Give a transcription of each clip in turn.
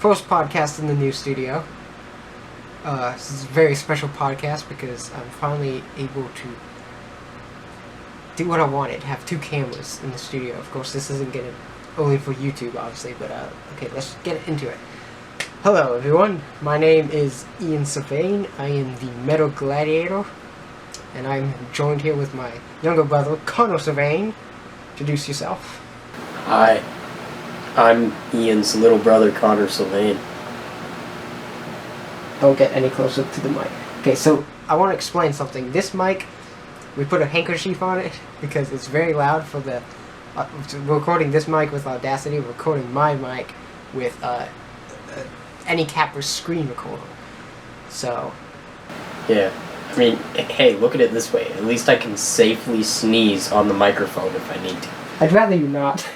first podcast in the new studio. This is a very special podcast because I'm finally able to do what I wanted, have two cameras in the studio. Of course, this isn't gonna only for YouTube, obviously, but okay, let's get into it. Hello, everyone. My name is Ian Sylvain. I am the Metal Gladiator, and I'm joined here with my younger brother, Conor Sylvain. Introduce yourself. Hi, I'm Ian's little brother, Conor Sylvain. Don't get any closer to the mic. Okay, so I want to explain something. This mic, we put a handkerchief on it because it's very loud for the... we're recording this mic with Audacity. We're recording my mic with any capper's screen recorder. So... yeah. I mean, hey, look at it this way. At least I can safely sneeze on the microphone if I need to. I'd rather you not.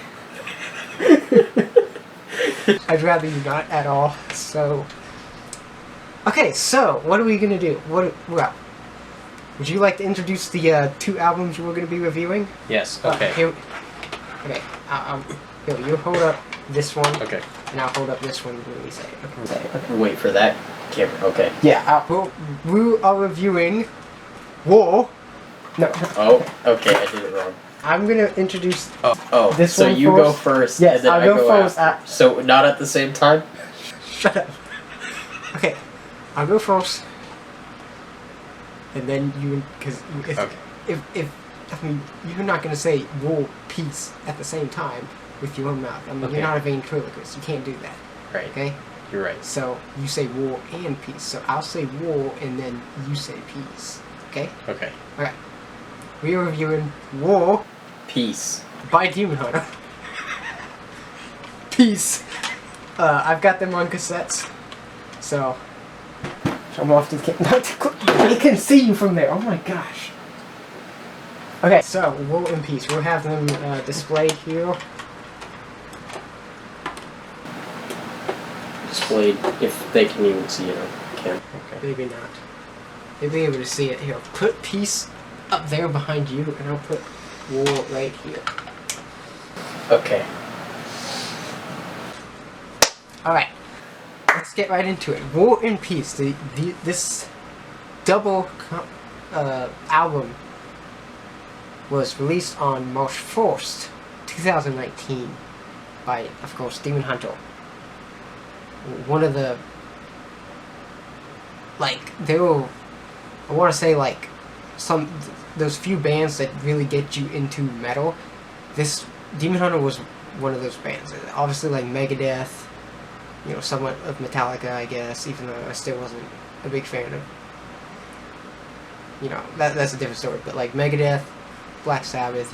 I'd rather you not at all. So... okay, so what are we gonna do? Well, would you like to introduce the two albums we're gonna be reviewing? Yes. Okay. Here you hold up this one. Okay. And I'll hold up this one when we say it. Okay. Wait for that camera. Okay. Yeah. We are reviewing War. No. Oh. Okay. I did it wrong. I'm gonna introduce. Oh. This so one you first. go first. Yes, and then I'll I go first. after. So not at the same time. Shut up. Okay. I'll go first, and then you, because if I mean, you're not gonna say war, peace at the same time with your own mouth. I mean, you're not a ventriloquist. You can't do that. Right. Okay. You're right. So you say war and peace. So I'll say war, and then you say peace. Okay. Okay. Okay. We are reviewing War. Peace. By Demon Hunter. Peace. I've got them on cassettes, so. I'm off to the camera. They can see you from there. Oh my gosh. Okay, so War and Peace. We'll have them displayed here. Displayed if they can even see it on camera. Okay. Maybe not. They'll be able to see it here. Put Peace up there behind you, and I'll put War right here. Okay. Alright. Let's get right into it. War and Peace. This double album was released on March 1st, 2019 by, of course, Demon Hunter. One of the, they were, I want to say, those few bands that really get you into metal. This, Demon Hunter was one of those bands. Obviously, Megadeth, somewhat of Metallica, I guess, even though I still wasn't a big fan of, that's a different story, but Megadeth, Black Sabbath,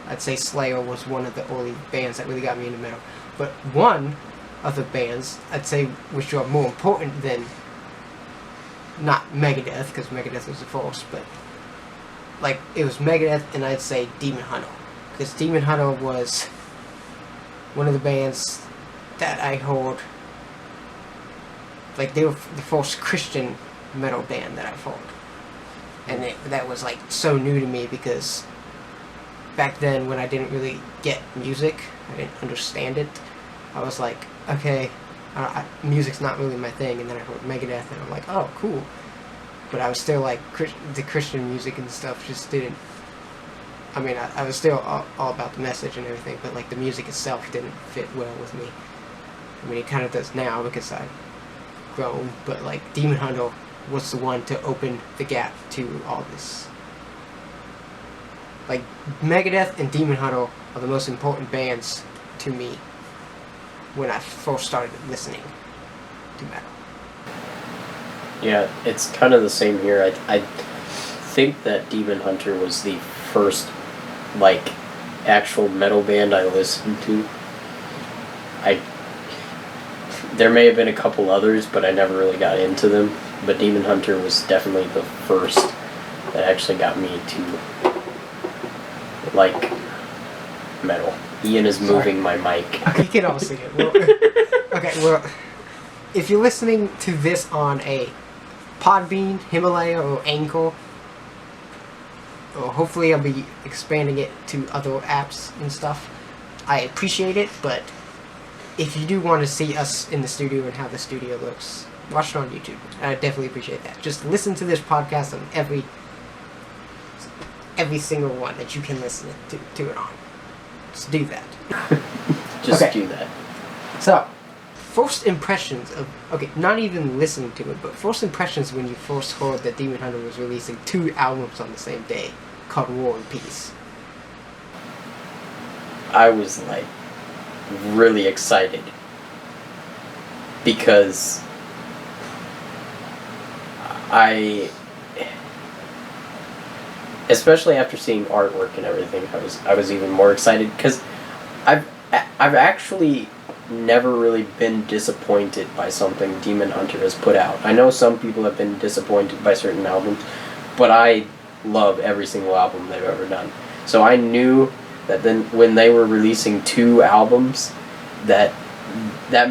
I'd say Slayer was one of the early bands that really got me into metal. But one of the bands, I'd say, which are more important than, not Megadeth, because Megadeth was the first, but, it was Megadeth, and I'd say Demon Hunter, because Demon Hunter was one of the bands that I heard. They were the first Christian metal band that I've heard. And that was, so new to me because back then when I didn't really get music, I didn't understand it, I was like, okay, music's not really my thing. And then I heard Megadeth and I'm like, oh, cool. But I was still the Christian music and stuff just didn't, I mean, I was still all about the message and everything, but the music itself didn't fit well with me. I mean, it kind of does now because I've grown, but Demon Hunter was the one to open the gap to all this. Megadeth and Demon Hunter are the most important bands to me when I first started listening to metal. Yeah, it's kind of the same here. I think that Demon Hunter was the first actual metal band I listened to. There may have been a couple others, but I never really got into them. But Demon Hunter was definitely the first that actually got me to metal. Ian is moving my mic. Okay, you can all see it. Okay, if you're listening to this on a Podbean, Himalaya, or Anchor, or hopefully I'll be expanding it to other apps and stuff, I appreciate it, but if you do want to see us in the studio and how the studio looks, watch it on YouTube. I definitely appreciate that. Just listen to this podcast on every single one that you can listen to it on. Just do that. Just Okay. do that. So, first impressions of... Okay, not even listening to it, but first impressions when you first heard that Demon Hunter was releasing 2 albums on the same day, called War and Peace. I was like really excited because especially after seeing artwork and everything, I was even more excited because I've actually never really been disappointed by something Demon Hunter has put out. I know some people have been disappointed by certain albums, but I love every single album they've ever done. So I knew that then when they were releasing 2 albums, that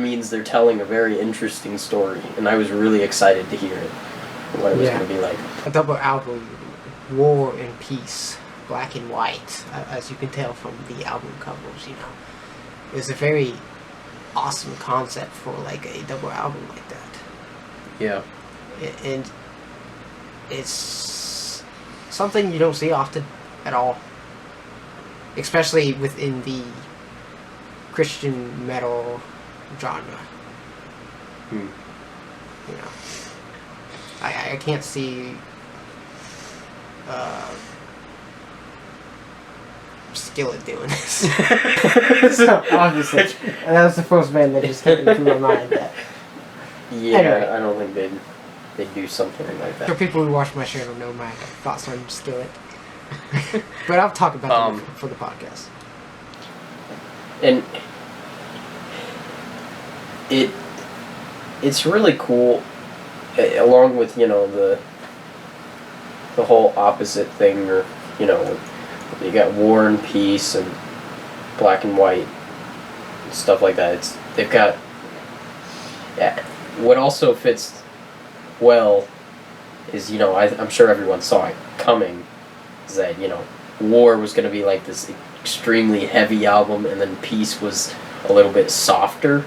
means they're telling a very interesting story, and I was really excited to hear it, what it was going to be like. A double album, War and Peace, black and white, as you can tell from the album covers, you know. It was a very awesome concept for like a double album like that. Yeah. And it's something you don't see often at all. Especially within the Christian metal genre. You know. I can't see Skillet doing this. So obviously, that was the first band that just came into my mind. That Yeah, anyway. I don't think they'd do something like For that. people who watch my channel know my thoughts on Skillet. But I'll talk about them for the podcast. And it's really cool, along with, you know, the whole opposite thing, or, you know, you got War and Peace and Black and White and stuff like that. They've got, yeah, what also fits well is, you know, I'm sure everyone saw it coming, is that, you know, War was going to be like this extremely heavy album, and then Peace was a little bit softer,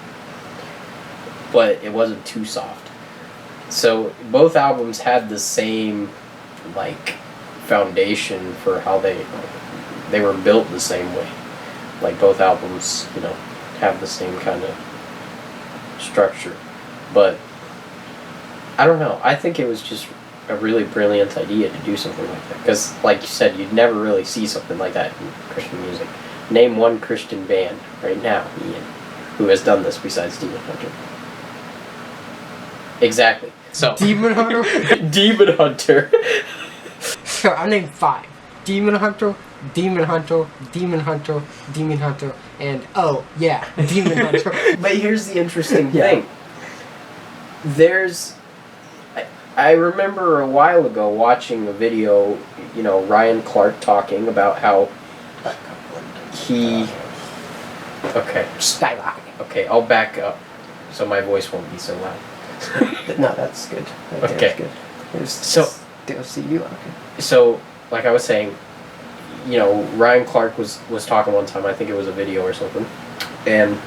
but it wasn't too soft. So both albums had the same, like, foundation for how they were built the same way. Like, both albums, you know, have the same kind of structure. But I don't know. I think it was just a really brilliant idea to do something like that. Because, like you said, you'd never really see something like that in Christian music. Name one Christian band right now, Ian, who has done this besides Demon Hunter. Exactly. So Demon Hunter? Demon Hunter. So I named 5. Demon Hunter, Demon Hunter, Demon Hunter, Demon Hunter, and oh yeah, Demon Hunter. But here's the interesting Yeah. thing. I remember a while ago watching a video, you know, Ryan Clark talking about how he... Okay. Skyrocketing. Okay, I'll back up so my voice won't be so loud. No, that's good. Okay. That's good. So- Still see you. Okay. So, like I was saying, you know, Ryan Clark was talking one time, I think it was a video or something, and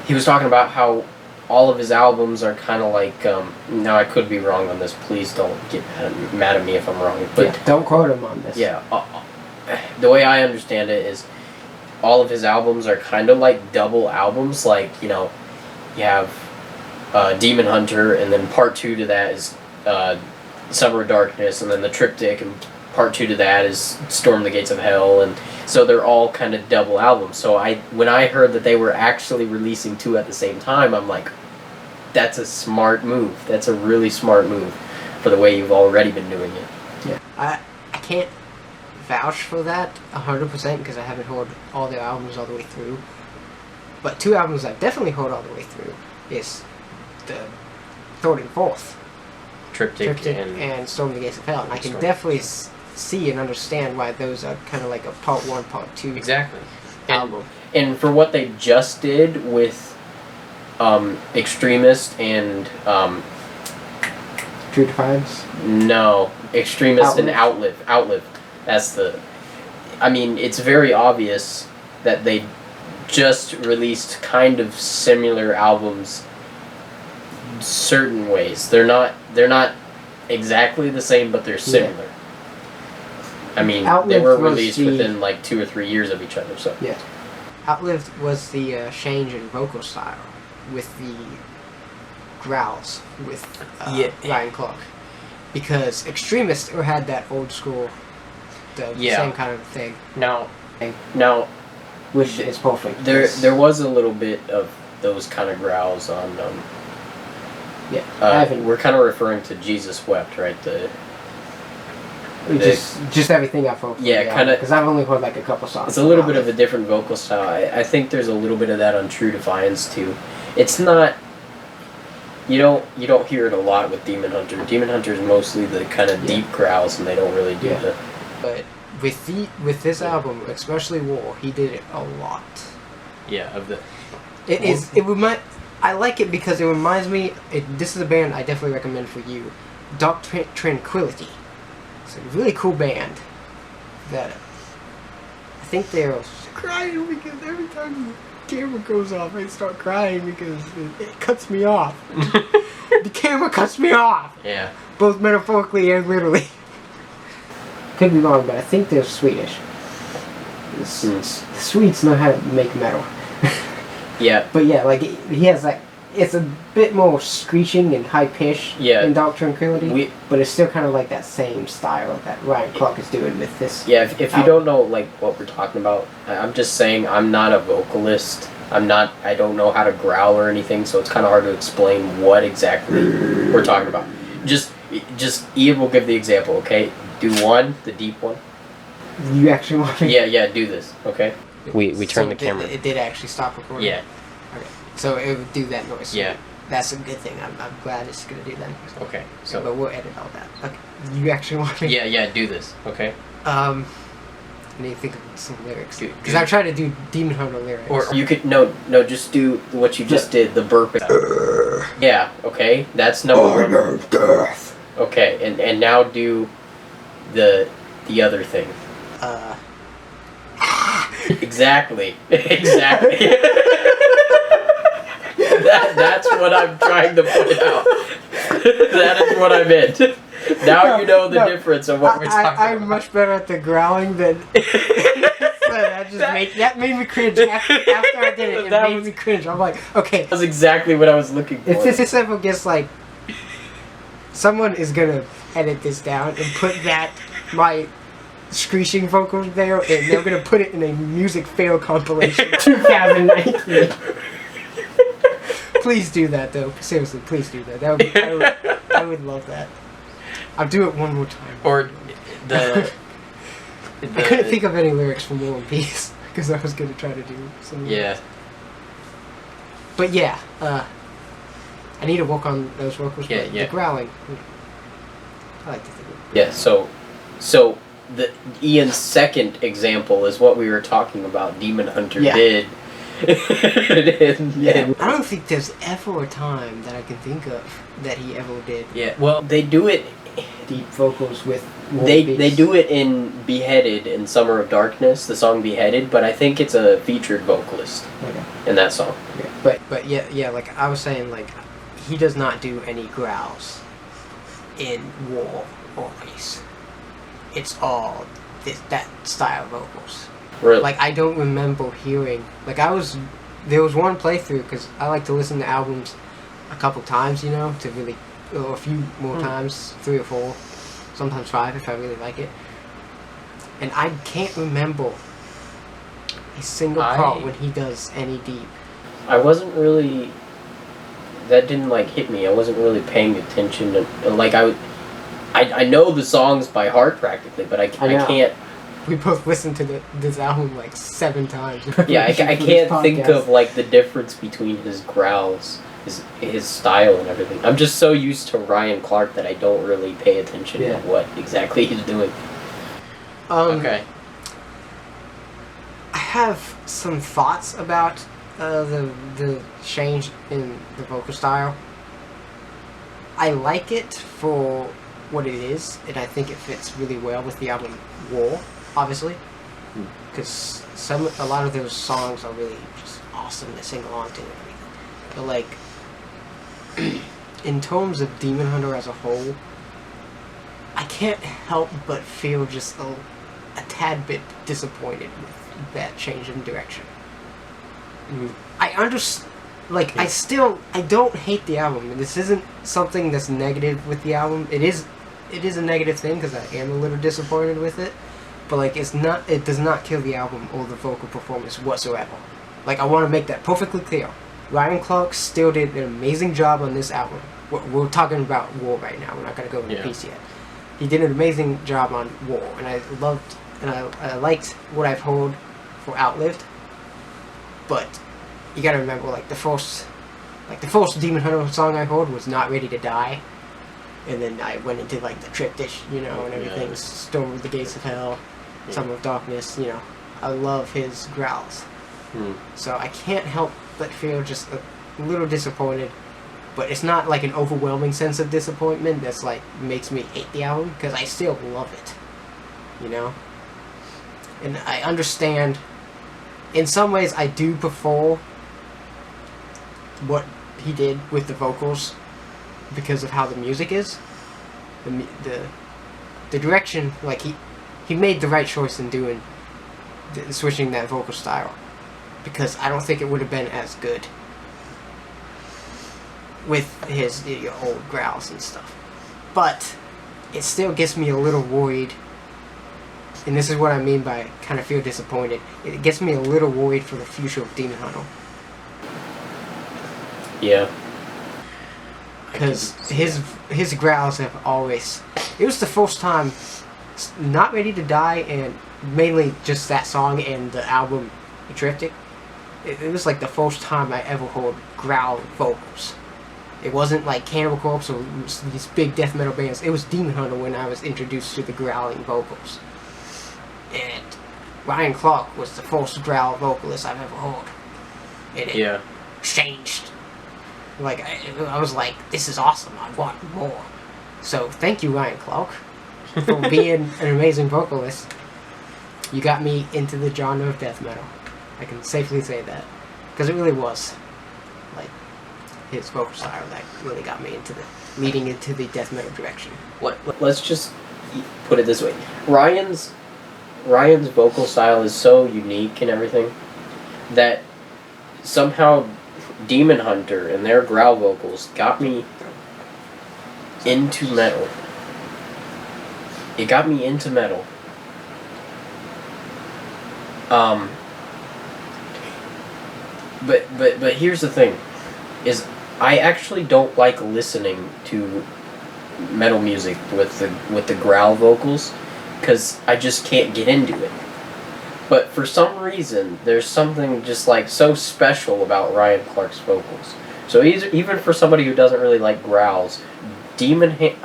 he was talking about how all of his albums are kind of like, now I could be wrong on this, please don't get mad at me if I'm wrong, but Yeah, don't quote him on this. yeah, the way I understand it is all of his albums are kind of like double albums, like, you know, you have Demon Hunter, and then part 2 to that is Summer of Darkness, and then the triptych, and part 2 to that is Storm the Gates of Hell, and so they're all kind of double albums. So when I heard that they were actually releasing 2 at the same time, I'm like, that's a smart move. That's a really smart move for the way you've already been doing it. Yeah. I can't vouch for that 100% because I haven't heard all their albums all the way through. But 2 albums I've definitely heard all the way through is the 3rd and 4th. Triptych and Storm the Gates of Hell. And I can Storm. definitely see and understand why those are kind of like a part 1, part 2 Exactly. album. And for what they just did with Extremist and True Defiance. no, Extremist and Outlive. That's the... I mean, it's very obvious that they just released kind of similar albums certain ways. They're not exactly the same, but they're similar. I mean, they were released within like 2 or 3 years of each other, so. Yeah. Outlived was the change in vocal style with the growls with Ryan Clark. Because Extremist had that old school, the same kind of thing. Now, which is perfect. There was a little bit of those kind of growls on. We're kind of referring to Jesus Wept, right? Just everything I focused. Yeah, kind of. Because I've only heard like a couple songs. It's a little bit of a different vocal style. I think there's a little bit of that on True Defiance too. It's not. You don't hear it a lot with Demon Hunter. Demon Hunter is mostly the kind of deep growls, and they don't really do the. But with this album, especially War, he did it a lot. Yeah, of the. I like it because it reminds me. This is a band I definitely recommend for you, Dark Tranquility. It's a really cool band. That I think they're crying because every time the camera goes off, I start crying because it cuts me off. The camera cuts me off. Yeah. Both metaphorically and literally. Could be wrong, but I think they're Swedish. The Swedes know how to make metal. Yeah. But yeah, like he has like it's a bit more screeching and high pitch in Dark Tranquility, but it's still kind of like that same style that Ryan Clark is doing with this. Yeah, if you don't know like what we're talking about, I'm just saying I'm not a vocalist. I don't know how to growl or anything, so it's kind of hard to explain what exactly we're talking about. Just Ian will give the example, okay? Do one, the deep one. You actually want me? Yeah, do this, okay? We turn the camera. It did actually stop recording? Yeah. Okay. So it would do that noise. Yeah. That's a good thing. I'm glad it's going to do that noise. Okay, so... But we'll edit all that. Okay. You actually want me? Yeah, do this, okay? I need to think of some lyrics. Because I try to do Demon Hunter lyrics. Or you could... No, just do what you just did, the burp. Yeah, okay? That's number one. Death. Okay, and now do the other thing. Exactly. That's what I'm trying to point out. That is what I meant. Now you know the difference of what we're talking about. I'm much better at the growling than... that made me cringe. After I did it, it made me cringe. I'm like, okay. That's exactly what I was looking for. If this ever gets like... Someone is gonna edit this down and put my screeching vocal there, and they're gonna put it in a music fail compilation 2019. Please do that though. Seriously, please do that. I would love that. I'll do it one more time. Or I couldn't think of any lyrics from War and Peace because I was gonna try to do some. Yeah. But yeah, I need to work on those vocals. Yeah. The growling. I like to think of it. Yeah. So the Ian's second example is what we were talking about. Demon Hunter did. I don't think there's ever a time that I can think of that he ever did. Yeah. Well, they do it. Deep vocals with. They do it in Beheaded in Summer of Darkness, the song Beheaded, but I think it's a featured vocalist in that song. Yeah. But yeah, like I was saying, like he does not do any growls in War or Peace. It's all that style vocals. Really? Like I don't remember hearing. Like there was one playthrough because I like to listen to albums a couple times, to really, or a few more times, 3 or 4, sometimes 5 if I really like it. And I can't remember a single part when he does any deep. I wasn't really. That didn't hit me. I wasn't really paying attention. I know the songs by heart practically, but I can't. We both listened to this album 7 times. Yeah, I can't think of the difference between his growls, his style and everything. I'm just so used to Ryan Clark that I don't really pay attention to what exactly he's doing. Okay. I have some thoughts about the change in the vocal style. I like it for what it is, and I think it fits really well with the album War, obviously. because a lot of those songs are really just awesome to sing along to and everything. But like, in terms of Demon Hunter as a whole, I can't help but feel just a tad bit disappointed with that change in direction. I understand. Like, I don't hate the album, and this isn't something that's negative with the album. It is a negative thing, because I am a little disappointed with it, but, like, it does not kill the album or the vocal performance whatsoever. Like, I want to make that perfectly clear. Ryan Clark still did an amazing job on this album. We're talking about War right now, we're not going to go into Peace yet. He did an amazing job on War, and I loved, and I liked what I've heard for Outlived, but you gotta remember, like, the first Demon Hunter song I heard was Not Ready to Die, and then I went into, like, the triptych, you know, and everything, Storm of the Gates of Hell, Summer of Darkness, you know. I love his growls. So I can't help but feel just a little disappointed, but it's not, like, an overwhelming sense of disappointment that's, like, makes me hate the album, because I still love it, you know? And I understand, in some ways, I do prefer what he did with the vocals because of how the music is. The direction, like, he made the right choice in doing switching that vocal style, because I don't think it would have been as good with his old growls and stuff. But it still gets me a little worried, and this is what I mean by kind of feel disappointed. It gets me a little worried for the future of Demon Hunter. Yeah. Because his growls have always... It was the first time Not Ready to Die, and mainly just that song and the album Triptych, it was like the first time I ever heard growl vocals. It wasn't like Cannibal Corpse or these big death metal bands. It was Demon Hunter when I was introduced to the growling vocals. And Ryan Clark was the first growl vocalist I've ever heard. And it changed. Like, I was like, this is awesome, I want more. So, thank you, Ryan Clark, for being an amazing vocalist. You got me into the genre of death metal. I can safely say that. Because it really was, like, his vocal style that really got me leading into the death metal direction. Let's just put it this way. Ryan's vocal style is so unique and everything that somehow Demon Hunter and their growl vocals got me into metal. It got me into metal. But here's the thing, is I actually don't like listening to metal music with the growl vocals, because I just can't get into it. But for some reason, there's something just like so special about Ryan Clark's vocals. So even for somebody who doesn't really like growls, Demon Hater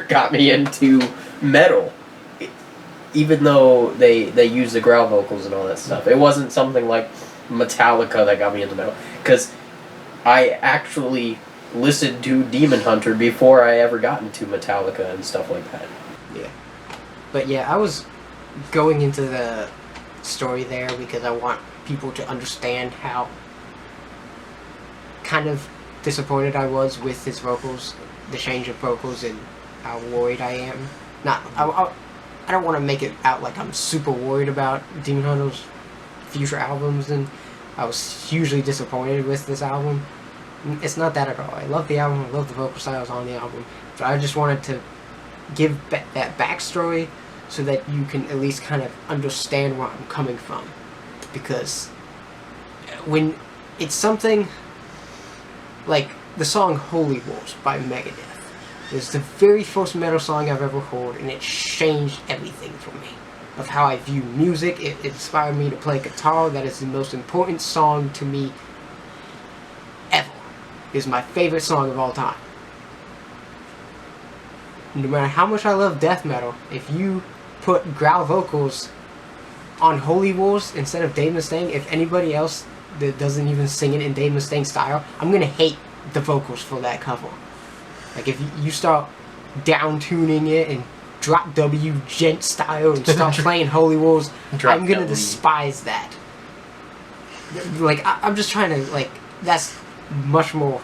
got me into metal. Even though they use the growl vocals and all that stuff, it wasn't something like Metallica that got me into metal, because I actually listened to Demon Hunter before I ever got into Metallica and stuff like that. Yeah. But yeah, I was going into the story there because I want people to understand how kind of disappointed I was with his vocals, the change of vocals, and how worried I am. I don't want to make it out like I'm super worried about Demon Hunter's future albums, and I was hugely disappointed with this album. It's not that at all. I love the album, I love the vocal styles on the album, but I just wanted to give that backstory so that you can at least kind of understand where I'm coming from. Because when it's something like the song Holy Wars by Megadeth, it's the very first metal song I've ever heard, and it changed everything for me. Of how I view music, it inspired me to play guitar. That is the most important song to me ever. It's my favorite song of all time. No matter how much I love death metal, if you put growl vocals on Holy Wars instead of Dave Mustaine, if anybody else that doesn't even sing it in Dave Mustaine style, I'm gonna hate the vocals for that cover. Like if you start down tuning it and drop W gent style and start playing Holy Wars, I'm gonna despise that. Like I'm just trying to like that's much more.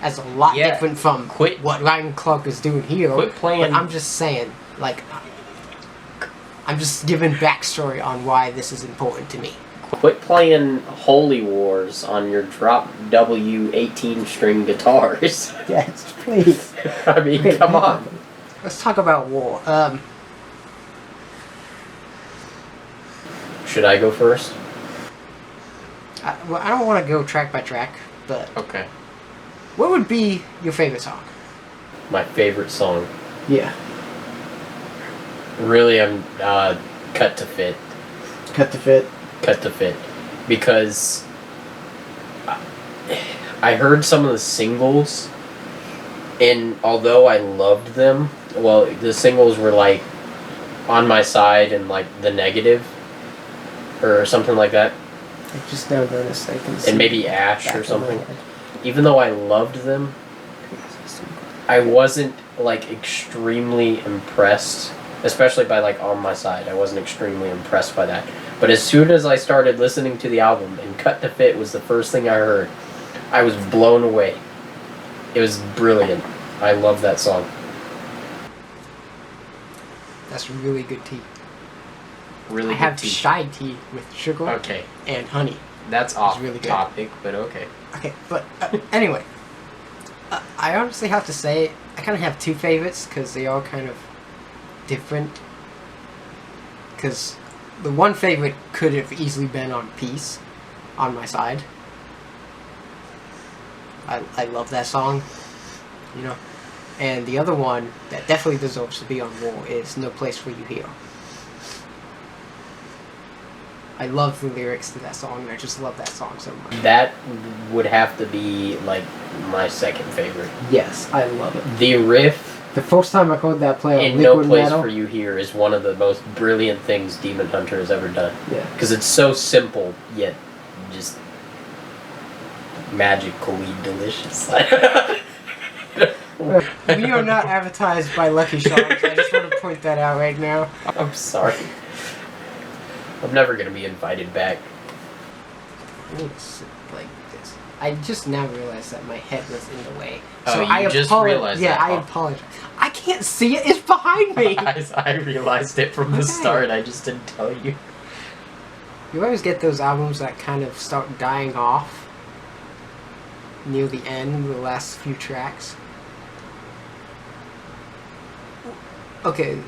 That's a lot different from what Ryan Clark is doing here. Quit playing. But I'm just saying, like, I'm just giving backstory on why this is important to me. Quit playing Holy Wars on your drop W 18-string guitars. Yes, please. I mean, come on. Let's talk about war. Should I go first? I don't want to go track by track, but okay. What would be your favorite song? My favorite song. Yeah. Really, I'm Cut to Fit. Cut to Fit. Cut to Fit, because I heard some of the singles, and although I loved them, well, the singles were like On My Side and like The Negative, or something like that. I just now noticed I can see. And maybe Ash or something. Even though I loved them, I wasn't like extremely impressed, especially by like On My Side. I wasn't extremely impressed by that. But as soon as I started listening to the album and Cut to Fit was the first thing I heard, I was blown away. It was brilliant. I love that song. That's really good tea. Really I have shy tea with sugar and honey. That's off really good. topic, but okay. Okay, but anyway, I honestly have to say I kind of have two favorites because they are kind of different. Because the one favorite could have easily been on Peace, On My Side. I love that song, you know. And the other one that definitely deserves to be on War is No Place for You Here. I love the lyrics to that song, and I just love that song so much. That would have to be, like, my second favorite. Yes, I love it. The riff the first time I heard that play on in Liquid No Place Metal, for You Here is one of the most brilliant things Demon Hunter has ever done. Yeah. Because it's so simple, yet just magically delicious. We are not advertised by Lucky Charms. I just want to point that out right now. I'm sorry. I'm never going to be invited back. I need to sit like this. I just now realized that my head was in the way. Oh, So you I just realized yeah, that? I apologize. I can't see it. It's behind me. I realized it from the start. I just didn't tell you. You always get those albums that kind of start dying off near the end, the last few tracks. Okay,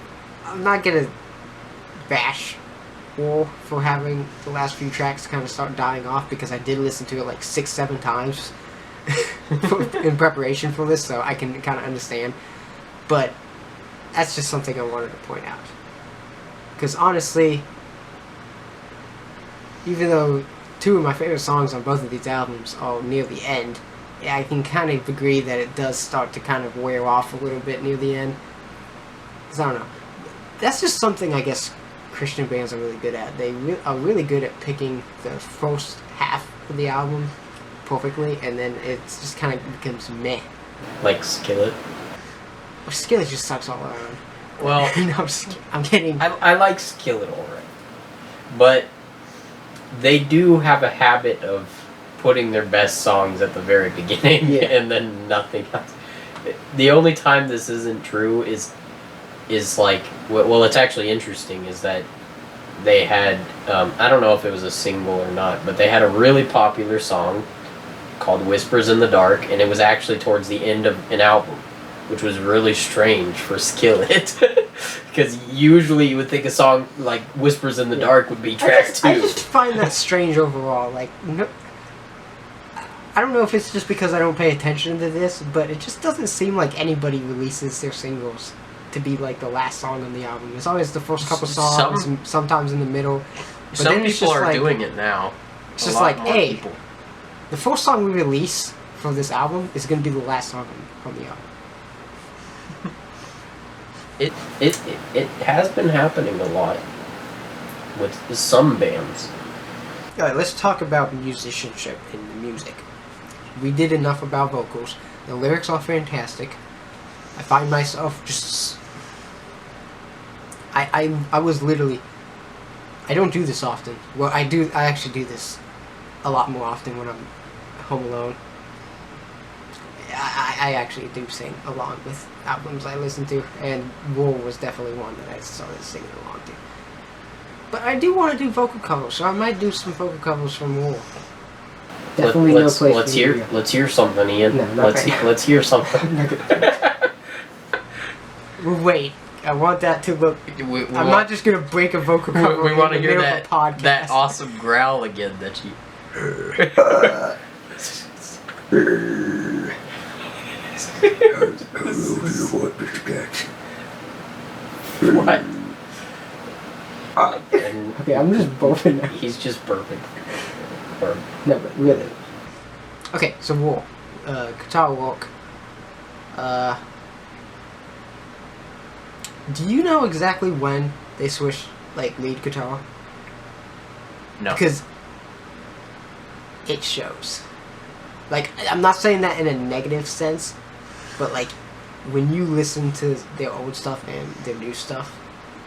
I'm not gonna bash War for having the last few tracks kind of start dying off because I did listen to it like 6-7 times in preparation for this, so I can kind of understand. But that's just something I wanted to point out. Because honestly, even though two of my favorite songs on both of these albums are near the end, I can kind of agree that it does start to kind of wear off a little bit near the end. Because I don't know. That's just something I guess Christian bands are really good at. They are really good at picking the first half of the album perfectly, and then it just kind of becomes meh. Like Skillet? Well, Skillet just sucks all around. Well, no, I'm kidding. I like Skillet alright. But they do have a habit of putting their best songs at the very beginning and then nothing else. The only time this isn't true is like, well, it's actually interesting, is that they had, I don't know if it was a single or not, but they had a really popular song called Whispers in the Dark, and it was actually towards the end of an album, which was really strange for Skillet. Because usually you would think a song like Whispers in the Dark would be track 2. I just find that strange overall. Like, no, I don't know if it's just because I don't pay attention to this, but it just doesn't seem like anybody releases their singles to be like the last song on the album. It's always the first couple songs, sometimes in the middle. But some people are like, doing it now. It's just like, hey, the first song we release for this album is going to be the last song on the album. It has been happening a lot with some bands. Alright, let's talk about musicianship in the music. We did enough about vocals. The lyrics are fantastic. I find myself just... I was literally... I don't do this often. Well, I actually do this a lot more often when I'm home alone. I actually do sing along with albums I listen to, and War was definitely one that I started singing along to. But I do want to do vocal covers, so I might do some vocal covers from War. Definitely no place let's hear something, Ian. No, let's hear something. Wait, I want that to look. I'm not just gonna break a vocal cover. We want to hear that podcast. That awesome growl again that you. What? Okay, I'm just burping now. He's just burping. No, but really. Okay, so War. Guitar walk. Do you know exactly when they switched, like, lead guitar? No. Because it shows. Like, I'm not saying that in a negative sense, but, like, when you listen to their old stuff and their new stuff,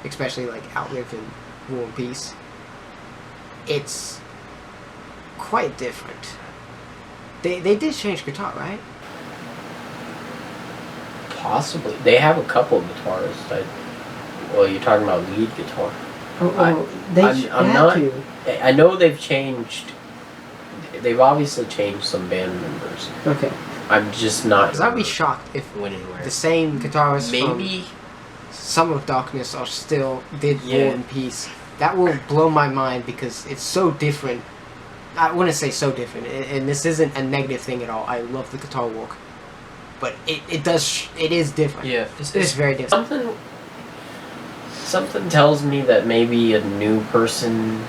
especially, like, Outlive and War and Peace, it's quite different. They did change guitar, right? Possibly. They have a couple of guitars. Well, you're talking about lead guitar. I know they've changed. They've obviously changed some band members. Okay. I'm just not. Because I'd be shocked if when and where. The same guitarists Maybe from Some of Darkness are still did War and Peace. That will blow my mind because it's so different. I wouldn't say so different, and this isn't a negative thing at all. I love the guitar walk, but it is different. Yeah, it's very different. Something tells me that maybe a new person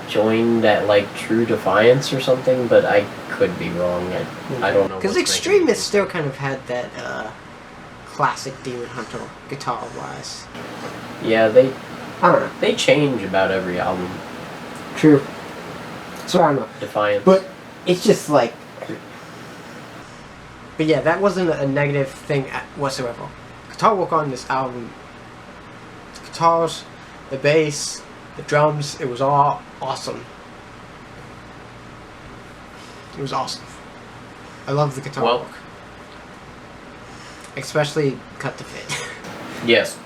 joined at like True Defiance or something, but I could be wrong. I don't know. Because Extremists still kind of had that classic Demon Hunter guitar wise. Yeah, I don't know. They change about every album. True. So I don't know. Defiance. But it's just like. But yeah, that wasn't a negative thing whatsoever. Guitar work on this album. The guitars, the bass, the drums, it was all awesome. It was awesome. I love the guitar work. Especially Cut to Fit. Yes.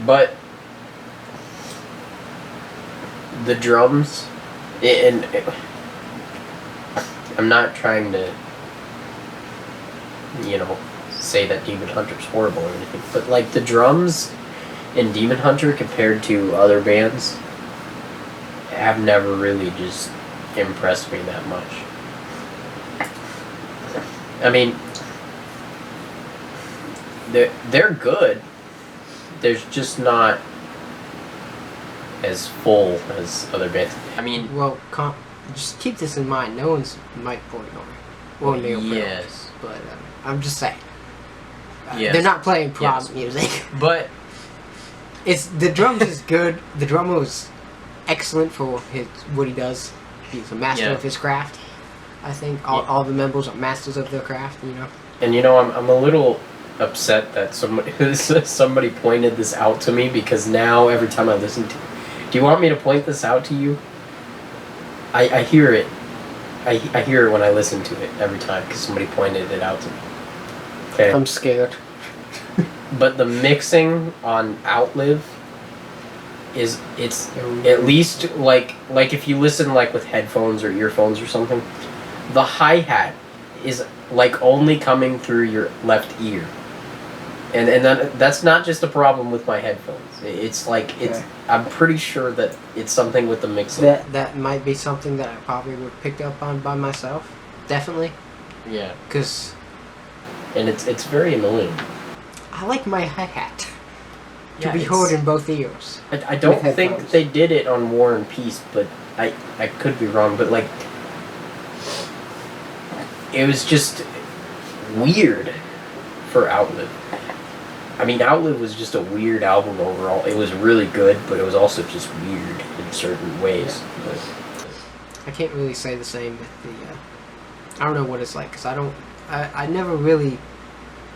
But the drums, and I'm not trying to, say that Demon Hunter's horrible or anything, but like the drums in Demon Hunter compared to other bands have never really just impressed me that much. I mean, they're good. There's just not as full as other bands. I mean, well, just keep this in mind. No one's Mike Portnoy. Well, Neil yes, but I'm just saying. Yes. They're not playing prog music. But the drums is good. The drummer was excellent for what he does. He's a master of his craft. I think all the members are masters of their craft. And I'm a little upset that somebody pointed this out to me, because now every time I listen to it, do you want me to point this out to you? I hear it. I hear it when I listen to it every time because somebody pointed it out to me. Okay. I'm scared. But the mixing on Outlive it's at least like if you listen like with headphones or earphones or something, the hi-hat is like only coming through your left ear. And that's not just a problem with my headphones. It's like I'm pretty sure that it's something with the mixing. That might be something that I probably would pick up on by myself. Definitely. Yeah. And it's very annoying. I like my hi-hat to be heard in both ears. I don't think they did it on War and Peace, but I could be wrong. But like, it was just weird for Outlive. I mean, Outlive was just a weird album overall. It was really good, but it was also just weird in certain ways. Yeah. I can't really say the same with the... I don't know what it's like, because I never really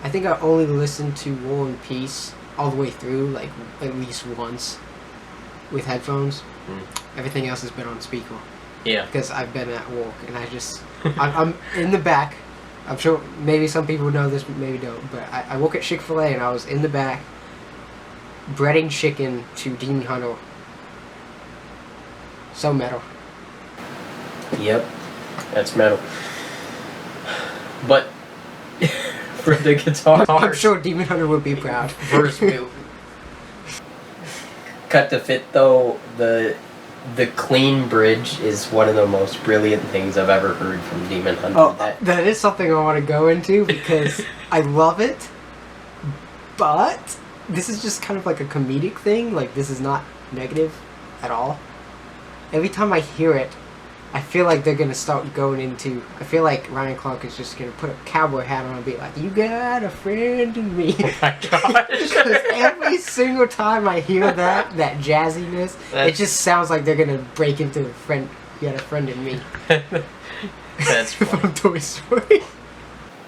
I think I only listened to War and Peace all the way through, like, at least once with headphones. Everything else has been on speaker. Yeah. Because I've been at work, and I'm in the back. I'm sure maybe some people know this, maybe don't, but I work at Chick-fil-A, and I was in the back breading chicken to Demon Hunter. So metal. Yep. That's metal. But for the guitar, I'm sure Demon Hunter would be proud. First move. Cut to Fit though, the clean bridge is one of the most brilliant things I've ever heard from Demon Hunter. Oh, that is something I want to go into because I love it, but this is just kind of like a comedic thing. Like, this is not negative at all. Every time I hear it, I feel like they're going to start going into... I feel like Ryan Clark is just going to put a cowboy hat on and be like, you got a friend in me. Oh my gosh. Because every single time I hear that jazziness, it just sounds like they're going to break into a friend. You got a friend in me. That's from Toy Story.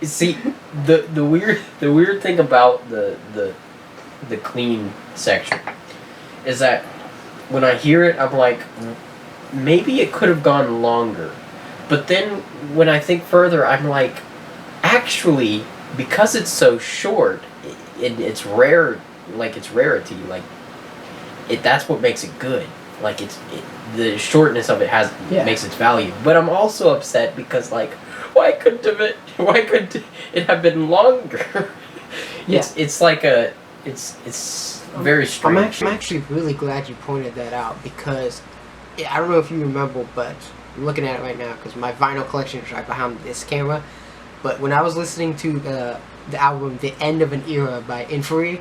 See, the weird thing about the clean section is that when I hear it, I'm like, maybe it could have gone longer. But then when I think further, I'm like, actually, because it's so short, it's rare, like its rarity, like that's what makes it good. Like the shortness of it makes its value. But I'm also upset because, like, why couldn't it have been longer? Yeah. It's like it's very strange. I'm actually really glad you pointed that out because I don't know if you remember, but I'm looking at it right now because my vinyl collection is right behind this camera. But when I was listening to the album "The End of an Era" by Inferi,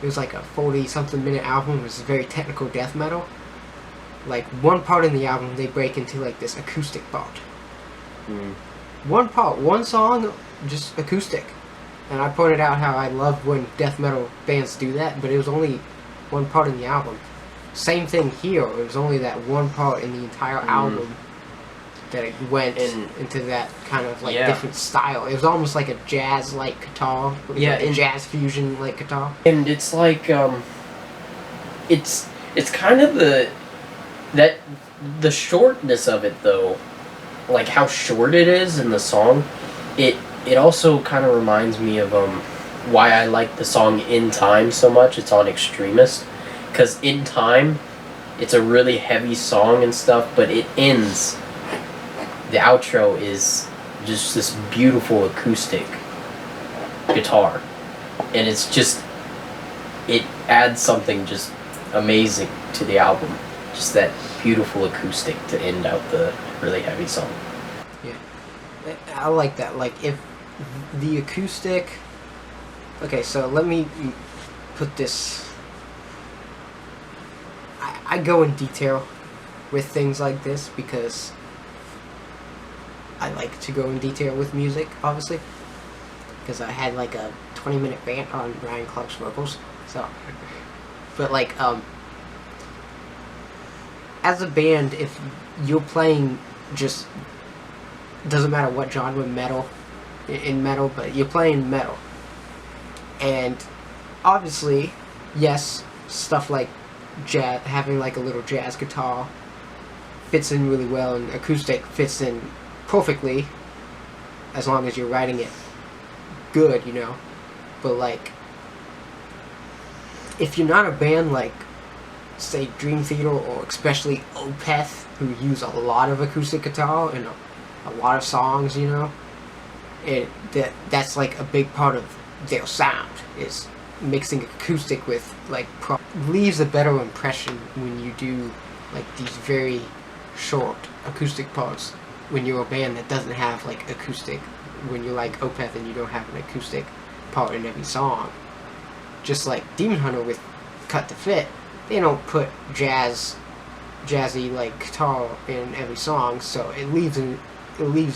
it was like a 40-something minute album. It was very technical death metal. Like, one part in the album, they break into like this acoustic part. One song, just acoustic. And I pointed out how I love when death metal bands do that, but it was only one part in the album. Same thing here. It was only that one part in the entire album that it went into that kind of like different style. It was almost like a jazz-like guitar. Like a jazz fusion-like guitar. And it's like it's kind of the shortness of it though, like how short it is in the song. It also kind of reminds me of why I like the song "In Time" so much. It's on Extremist. Because In Time, it's a really heavy song and stuff, but it ends. The outro is just this beautiful acoustic guitar. And it's just, it adds something just amazing to the album. Just that beautiful acoustic to end out the really heavy song. Yeah. I like that. Like, if the acoustic... Okay, so let me put this... I go in detail with things like this because I like to go in detail with music, obviously. Because I had like a 20-minute rant on Ryan Clark's vocals. So, but like, as a band, if you're playing just, doesn't matter what genre in metal, but you're playing metal. And obviously, yes, stuff like jazz, having like a little jazz guitar fits in really well, and acoustic fits in perfectly as long as you're writing it good, you know. But like, if you're not a band like, say, Dream Theater or especially Opeth, who use a lot of acoustic guitar in a lot of songs, you know, that's like a big part of their sound, is mixing acoustic with like leaves a better impression when you do like these very short acoustic parts when you're a band that doesn't have like acoustic, when you're like Opeth and you don't have an acoustic part in every song. Just like Demon Hunter with Cut to Fit, they don't put jazzy like guitar in every song, so it leaves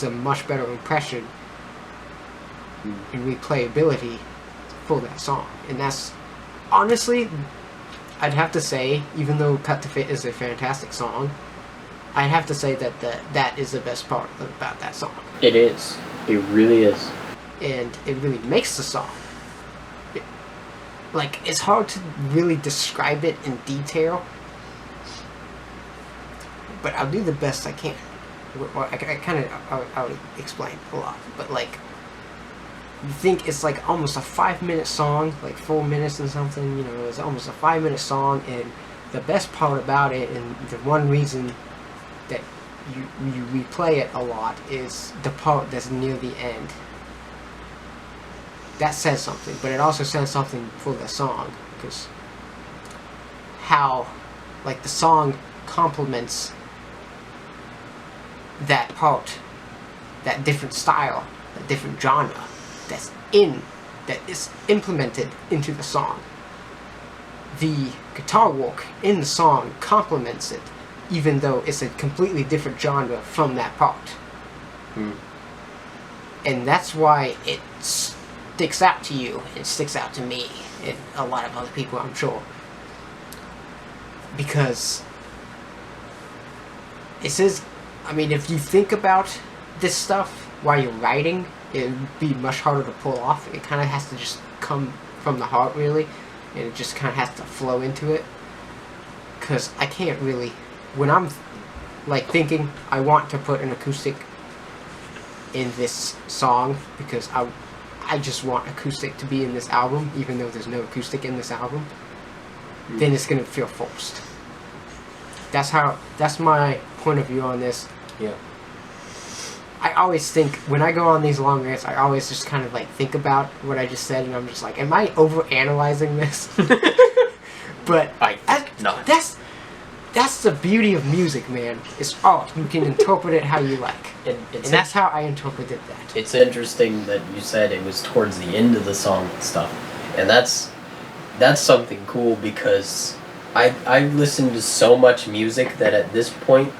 a much better impression in replayability for that song. And that's honestly, I'd have to say, even though Cut to Fit is a fantastic song, I'd have to say that that is the best part about that song. It is. It really is. and it really makes the song. Like, it's hard to really describe it in detail, but I'll do the best I can. Well, I'll explain a lot, but like, you think it's like almost a 5-minute song, like 4 minutes and something, you know, it's almost a 5-minute song, and the best part about it, and the one reason that you replay it a lot, is the part that's near the end. That says something, but it also says something for the song, because how, like, the song complements that part, that different style, that different genre that is implemented into the song. The guitar work in the song complements it, even though it's a completely different genre from that part. And that's why it sticks out to you, and sticks out to me, and a lot of other people, I'm sure. Because it says, I mean, if you think about this stuff while you're writing, it would be much harder to pull off. It kind of has to just come from the heart, really, and it just kind of has to flow into it. Because I can't really, when I'm like thinking I want to put an acoustic in this song, because I just want acoustic to be in this album, even though there's no acoustic in this album, then it's gonna feel forced. That's my point of view on this. Yeah. I always think, when I go on these long rants, I always just kind of like think about what I just said, and I'm just like, am I overanalyzing this? But I think not. That's the beauty of music, man. It's art. You can interpret it how you like. And that's how I interpreted that. It's interesting that you said it was towards the end of the song and stuff. And that's something cool, because I listen to so much music that at this point,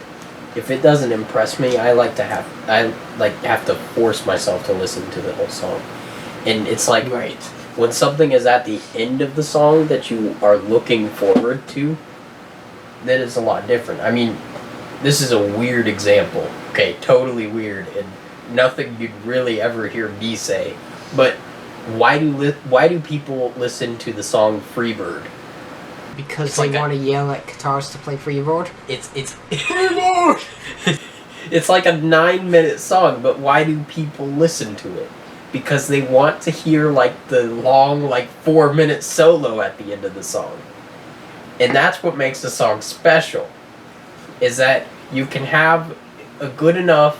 if it doesn't impress me, I have to force myself to listen to the whole song. And it's like, right, when something is at the end of the song that you are looking forward to, then it's a lot different. I mean, this is a weird example. Okay, totally weird, and nothing you'd really ever hear me say. But why do people listen to the song Freebird? Because It's they like want to yell at guitars to play Freebird? It's Freebird! It's like a 9-minute song, but why do people listen to it? Because they want to hear like the long, like 4-minute solo at the end of the song. And that's what makes the song special, is that you can have a good enough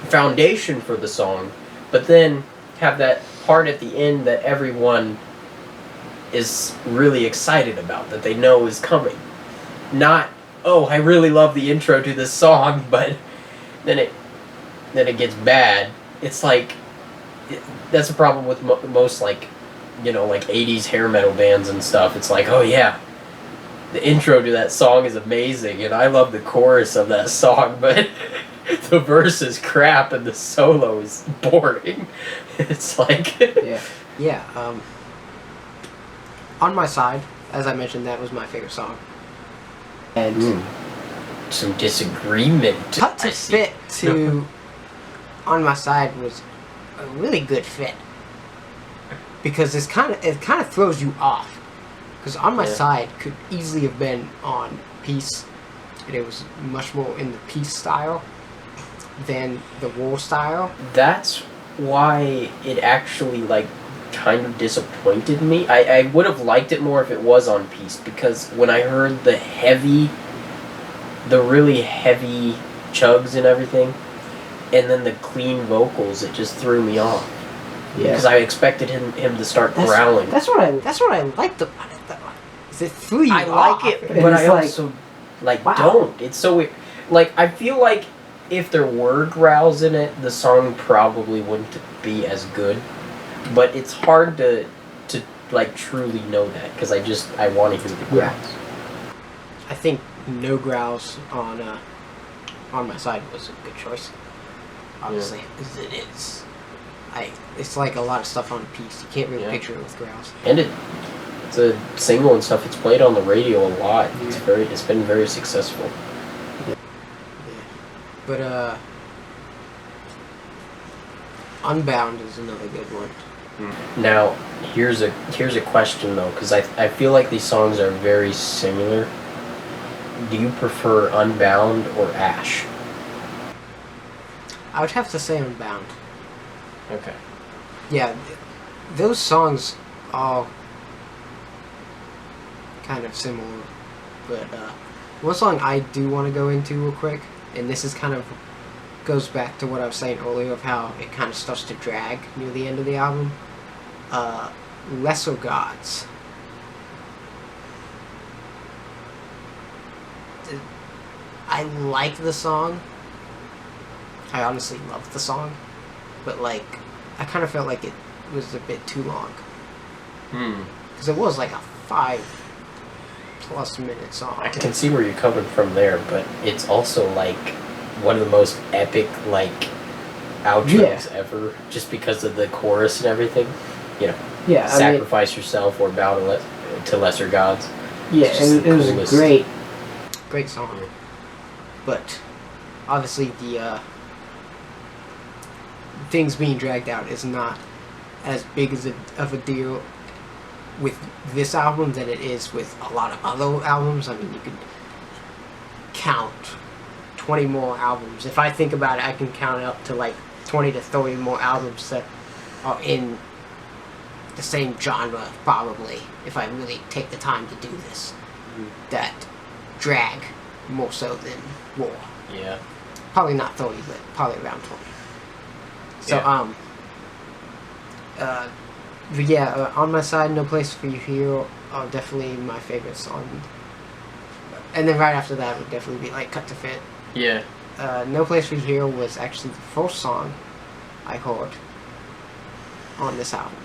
foundation for the song, but then have that part at the end that everyone is really excited about, that they know is coming. Not, oh, I really love the intro to this song, but then it gets bad. It's like, that's a problem with most, like, you know, like 80s hair metal bands and stuff. It's like, oh yeah, the intro to that song is amazing, and I love the chorus of that song, but the verse is crap and the solo is boring. It's like... Yeah. On My Side, as I mentioned, that was my favorite song. And some disagreement. Cut to Fit to On My Side was a really good fit, because it kind of throws you off. Because On My Side could easily have been on Peace, and it was much more in the Peace style than the War style. That's why it actually, like, kind of disappointed me. I would have liked it more if it was on Peace, because when I heard the really heavy chugs and everything, and then the clean vocals, it just threw me off. Yeah. Because I expected him to start growling. That's what I liked about it, though. Is it threw you off. I like it, but I also don't. It's so weird. Like, I feel like if there were growls in it, the song probably wouldn't be as good. But it's hard to like truly know that, because I want to hear the growls. Yeah. I think no growls on My Side was a good choice. Obviously, as it is. It's like a lot of stuff on Peace. You can't really picture it with growls. And it's a single and stuff. It's played on the radio a lot. It's been very successful. Yeah. But Unbound is another good one. Now, here's a question though, because I feel like these songs are very similar. Do you prefer Unbound or Ash? I would have to say Unbound. Okay. Yeah, those songs are kind of similar, but one song I do want to go into real quick, and this is kind of goes back to what I was saying earlier of how it kind of starts to drag near the end of the album. Lesser Gods. I like the song. I honestly love the song, but like, I kind of felt like it was a bit too long. Because it was like a 5+ minute song. I can see where you're coming from there, but it's also like one of the most epic like outros ever, just because of the chorus and everything. You know, sacrifice yourself or bow to lesser gods. Yeah, it was a great song. But obviously the things being dragged out is not as big of a deal with this album than it is with a lot of other albums. I mean, you could count 20 more albums. If I think about it, I can count up to like 20 to 30 more albums that are in the same genre, probably, if I really take the time to do this, that drag more so than War. Yeah. Probably not 30, but probably around 20. So, but yeah, On My Side, No Place For You Here are definitely my favorite song. And then right after that would definitely be like Cut to Fit. Yeah. No Place For You Here was actually the first song I heard on this album.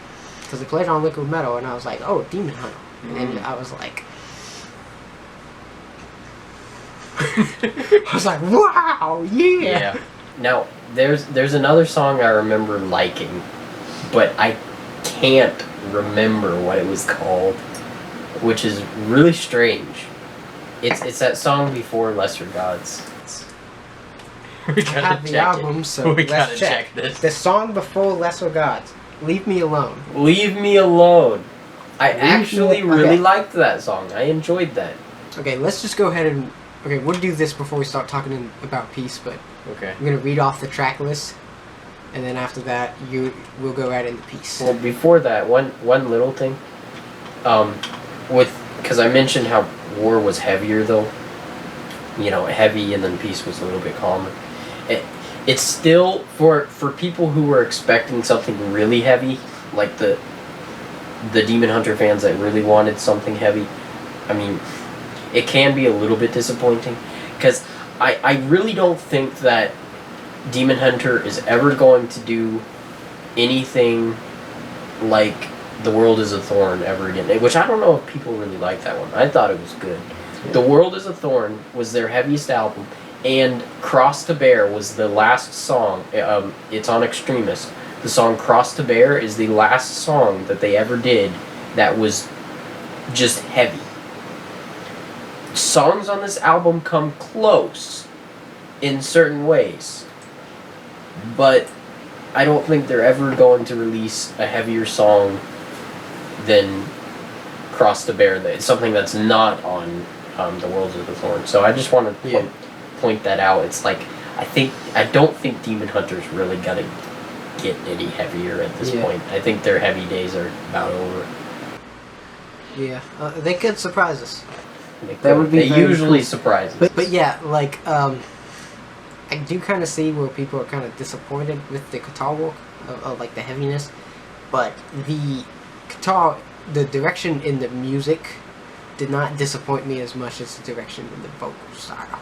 Because it played on Liquid Metal, and I was like, oh, Demon Hunter. And then I was like... I was like, wow, yeah! Now, there's another song I remember liking, but I can't remember what it was called, which is really strange. It's that song before Lesser Gods. We have the album, so we gotta let's check this. The song before Lesser Gods, Leave Me Alone. Leave Me Alone. I actually really liked that song. I enjoyed that. Okay, let's just go ahead and... Okay, we'll do this before we start talking about Peace, but... Okay. I'm going to read off the track list, and then after that, we'll go right into Peace. Well, before that, one little thing. Because I mentioned how War was heavier, though. You know, heavy, and then Peace was a little bit calmer. It's still, for people who were expecting something really heavy, like the Demon Hunter fans that really wanted something heavy, I mean, it can be a little bit disappointing, because I really don't think that Demon Hunter is ever going to do anything like The World Is a Thorn ever again, which I don't know if people really like that one. I thought it was good. Yeah. The World Is a Thorn was their heaviest album, and Cross to Bear was the last song. It's on Extremist. The song Cross to Bear is the last song that they ever did that was just heavy. Songs on this album come close in certain ways, but I don't think they're ever going to release a heavier song than Cross to Bear. It's something that's not on The World Is a Thorn. So I just want to point that out. It's like, I don't think Demon Hunter's really gonna get any heavier at this point. I think their heavy days are about over. Yeah, they could surprise us. That would be usually surprise us. But yeah, like I do kind of see where people are kind of disappointed with the guitar work, of like the heaviness, but the guitar, the direction in the music did not disappoint me as much as the direction in the vocal style.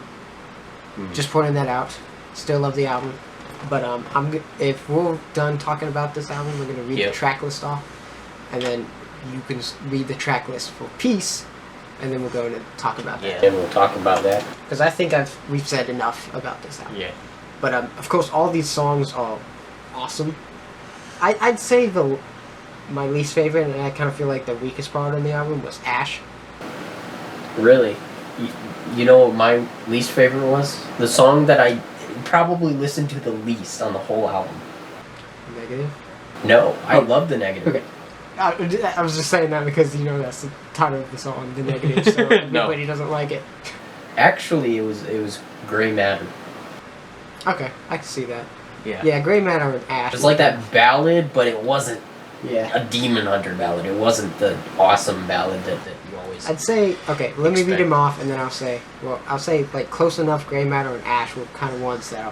Just pointing that out. Still love the album, but if we're done talking about this album, we're gonna read the track list off, and then you can read the track list for Peace, and then we'll go and talk about that. Yeah, and we'll talk about that. Because I think we've said enough about this album. Yeah. But of course, all these songs are awesome. I'd say my least favorite, and I kind of feel like the weakest part on the album, was Ash. Really? You know what my least favorite was? The song that I probably listened to the least on the whole album. Negative? No, I love the Negative. Okay. I was just saying that because, that's the title of the song, The Negative, so everybody doesn't like it. Actually, it was Gray Matter. Okay, I can see that. Yeah. Yeah, Gray Matter and Ash. It was like that ballad, but it wasn't a Demon Hunter ballad. It wasn't the awesome ballad that you always... I'd say, okay, let me read them off, and then I'll say, like, Close Enough, Gray Matter, and Ash were kind of ones that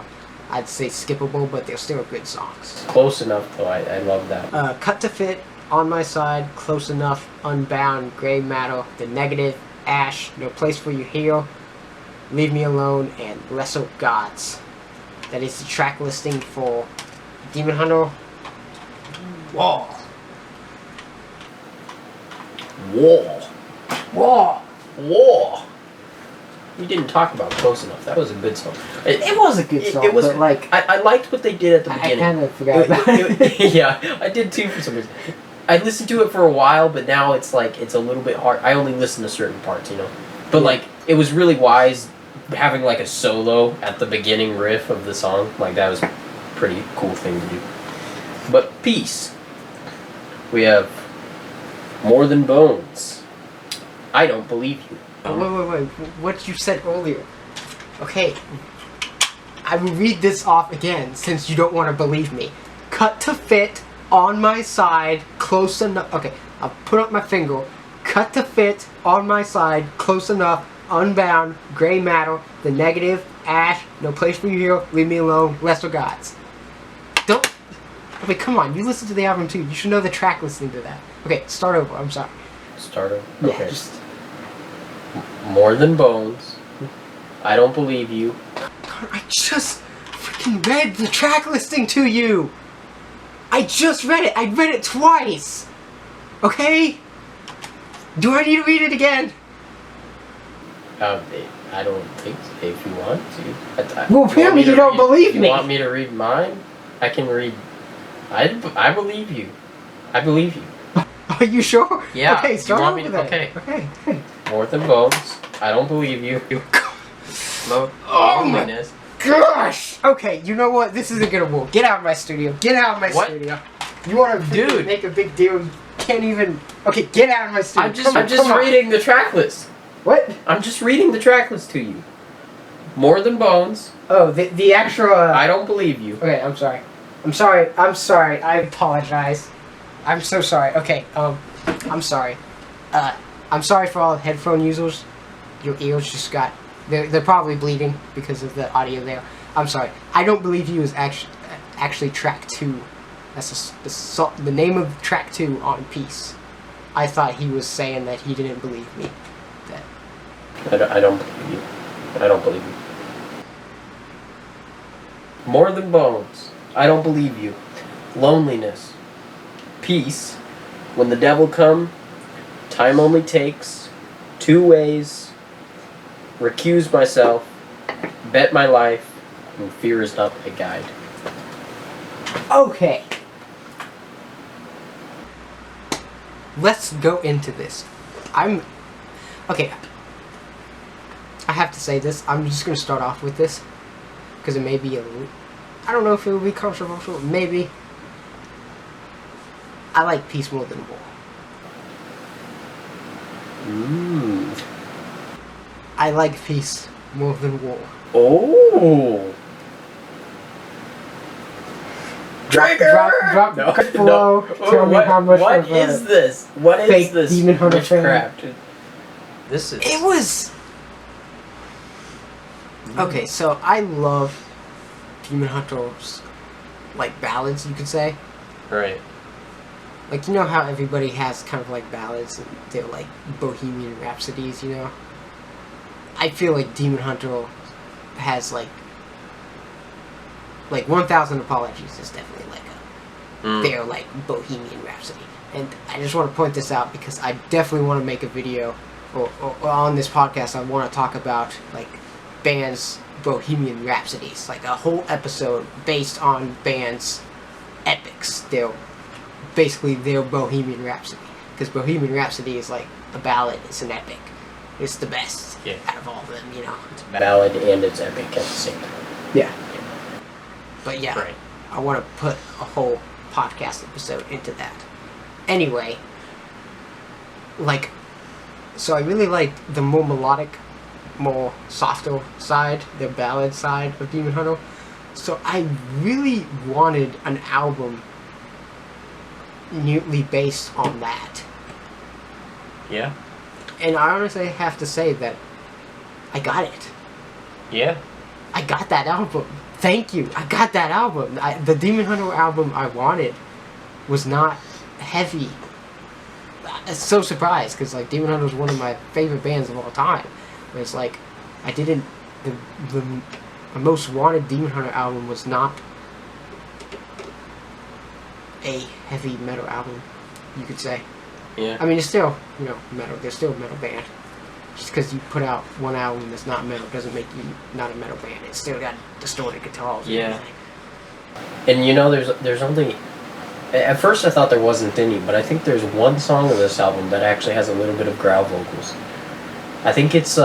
I'd say skippable, but they're still good songs. Close Enough, though. I love that. Cut to Fit, On My Side, Close Enough, Unbound, Gray Matter, The Negative, Ash, No Place for You Here, Leave Me Alone, and Lesser Gods. That is the track listing for Demon Hunter Wall. We didn't talk about Close Enough. That was a good song. It was a good song, it was, but like... I liked what they did at the beginning. I kind of forgot about it. Yeah, I did too for some reason. I listened to it for a while, but now it's like, it's a little bit hard. I only listen to certain parts, But like, it was really wise having like a solo at the beginning riff of the song. Like, that was a pretty cool thing to do. But Peace. We have More Than Bones. I Don't Believe You. Wait. What you said earlier. Okay. I will read this off again since you don't want to believe me. Cut to Fit, On My Side, Close Enough. Okay, I'll put up my finger. Cut to Fit, On My Side, Close Enough, Unbound, Gray Matter, The Negative, Ash, No Place for You Here, Leave Me Alone, Lesser Gods. Don't... Okay, come on. You listen to the album too. You should know the track listening to that. Okay, start over. I'm sorry. Start over? Yeah, okay. just... More Than Bones. I Don't Believe You. I just freaking read the track listing to you! I just read it! I read it twice! Okay? Do I need to read it again? I don't think so, if you want to. Well, apparently you don't believe me! You want me to read mine? I can read... I believe you. I believe you. Are you sure? Yeah. Okay, start you want over me to, then. Okay. More Than Bones. I Don't Believe You. Oh my gosh! Okay, you know what? This isn't gonna work. Get out of my studio. Get out of my studio. You want to make a big deal? You can't even... Okay, get out of my studio. I'm just reading the track list. What? I'm just reading the track list to you. More Than Bones. Oh, the actual... I Don't Believe You. Okay, I'm sorry. I'm sorry. I apologize. I'm so sorry. Okay, I'm sorry. I'm sorry for all headphone users. Your ears just got... They're probably bleeding because of the audio there. I'm sorry. I Don't Believe You is actually track 2. That's the name of track 2 on Peace. I thought he was saying that he didn't believe me. I don't believe you. I don't believe you. More Than Bones. I Don't Believe You. Loneliness. Peace. When the Devil Come. Time Only Takes. Two Ways. Recuse Myself. Bet My Life. And Fear Is Not My Guide. Okay. Let's go into this. Okay. I have to say this. I'm just going to start off with this. Because it may be a little... I don't know if it will be controversial. Maybe. I like Peace more than War. I like Peace more than War. Oh! Trigger! Drop no, below. No. Tell me how much what of is this? What is this? Demon Hunter witchcraft? This is... It was... Okay, so I love Demon Hunter's, like, ballads, you could say. Right. Like, you know how everybody has kind of, like, ballads, and they're, like, Bohemian Rhapsodies, you know? I feel like Demon Hunter has, like 1,000 Apologies is definitely, like, they're, like, Bohemian Rhapsody. And I just want to point this out because I definitely want to make a video, or on this podcast, I want to talk about, like, bands' Bohemian Rhapsodies, like a whole episode based on bands' epics. They're basically their Bohemian Rhapsody, because Bohemian Rhapsody is like a ballad. It's an epic. It's the best out of all of them, you know. It's a ballad and it's epic at the same time. Yeah. But yeah, I want to put a whole podcast episode into that. Anyway, like, so I really like the more melodic, more softer side, the ballad side of Demon Hunter. So I really wanted an album neatly based on that. Yeah. And I honestly have to say that I got it. Yeah. I got that album. Thank you. I got that album. The Demon Hunter album I wanted was not heavy. I'm so surprised because like Demon Hunter is one of my favorite bands of all time. But it's like I didn't. The most wanted Demon Hunter album was not a heavy metal album, you could say. Yeah. I mean, it's still, metal. They're still a metal band. Just because you put out one album that's not metal doesn't make you not a metal band. It's still got distorted guitars. Yeah. And there's only... At first I thought there wasn't any, but I think there's one song of this album that actually has a little bit of growl vocals. I think it's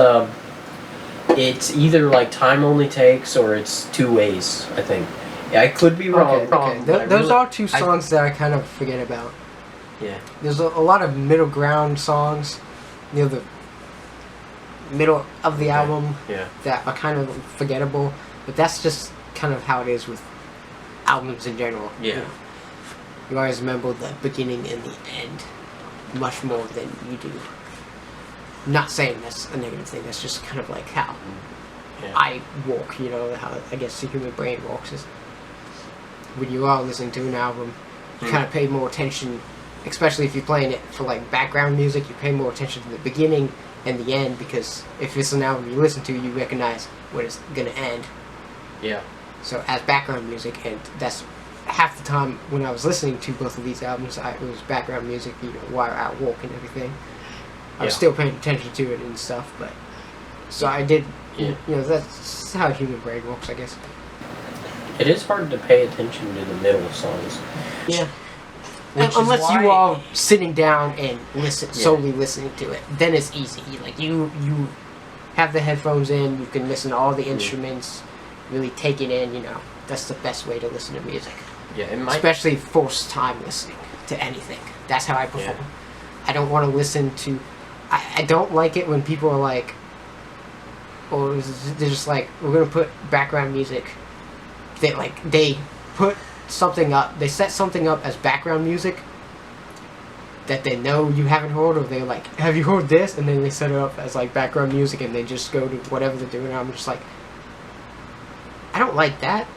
either like Time Only Takes or it's Two Ways, I think. Yeah, I could be wrong. Okay. Those are two songs that I kind of forget about. Yeah. There's a lot of middle ground songs near the middle of the album that are kind of forgettable, but that's just kind of how it is with albums in general. Yeah. You always remember the beginning and the end much more than you do. I'm not saying that's a negative thing, that's just kind of like how I walk, how I guess the human brain walks is when you are listening to an album, you kind of pay more attention, especially if you're playing it for like background music, you pay more attention to the beginning and the end, because if it's an album you listen to, you recognize when it's gonna end. Yeah. So as background music, and that's half the time when I was listening to both of these albums, it was background music, while I walk and everything. I was still paying attention to it and stuff, but so I did. That's how human brain works, I guess. It is hard to pay attention to the middle songs. Yeah. Unless you are sitting down and solely listening to it, then it's easy. Like you have the headphones in, you can listen to all the instruments, really take it in. That's the best way to listen to music. Yeah, especially first time listening to anything. That's how I perform. Yeah. I don't want to listen to. I don't like it when people are like, or they're just like, we're gonna put background music. They put something up. They set something up as background music that they know you haven't heard, or they're like, have you heard this? And then they set it up as like background music, and they just go to whatever they're doing. I'm just like, I don't like that.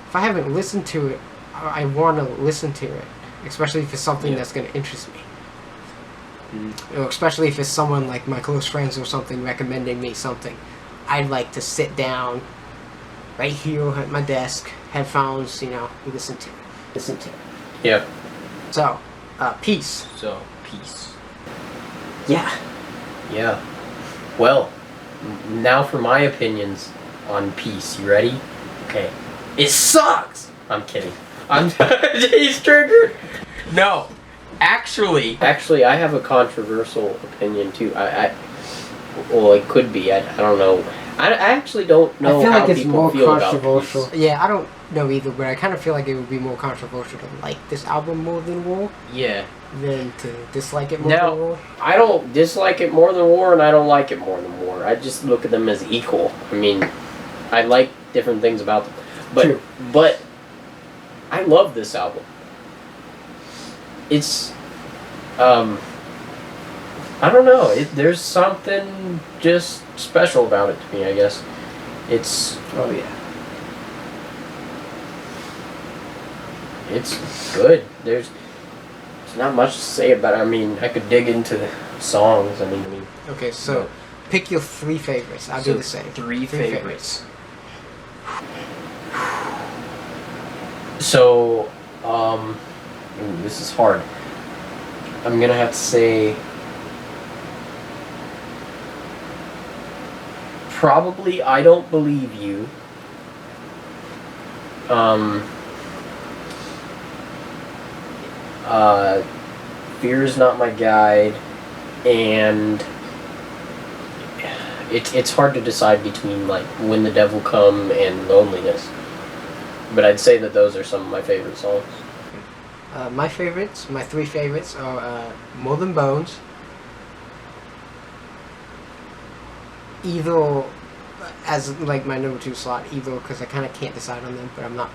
If I haven't listened to it, I want to listen to it, especially if it's something that's going to interest me. Especially if it's someone like my close friends or something recommending me something. I'd like to sit down right here at my desk, headphones, listen to it. Yeah. So, peace. Peace. Yeah. Yeah. Well, now for my opinions on Peace. You ready? Okay. It sucks! I'm kidding. He's triggered! No. Actually, I have a controversial opinion too. Well, it could be. I don't know. I actually don't know how people feel about Peace. Yeah, I don't know either, but I kind of feel like it would be more controversial to like this album more than War. Yeah. Than to dislike it more than War. I don't dislike it more than War, and I don't like it more than War. I just look at them as equal. I mean, I like different things about them. But I love this album. It's I don't know. There's something just special about it to me, I guess. It's it's good. There's not much to say about it. I mean, I could dig into the songs. I mean. Okay, so pick your 3 favorites. I'll do the same. 3 favorites. So, this is hard. I'm gonna have to say probably I Don't Believe You. Fear Is Not My Guide, and it's hard to decide between like When the Devil Come and Loneliness. But I'd say that those are some of my favorite songs. My three favorites are More Than Bones, Evil as like my number 2 slot, Evil, because I kind of can't decide on them, but I'm not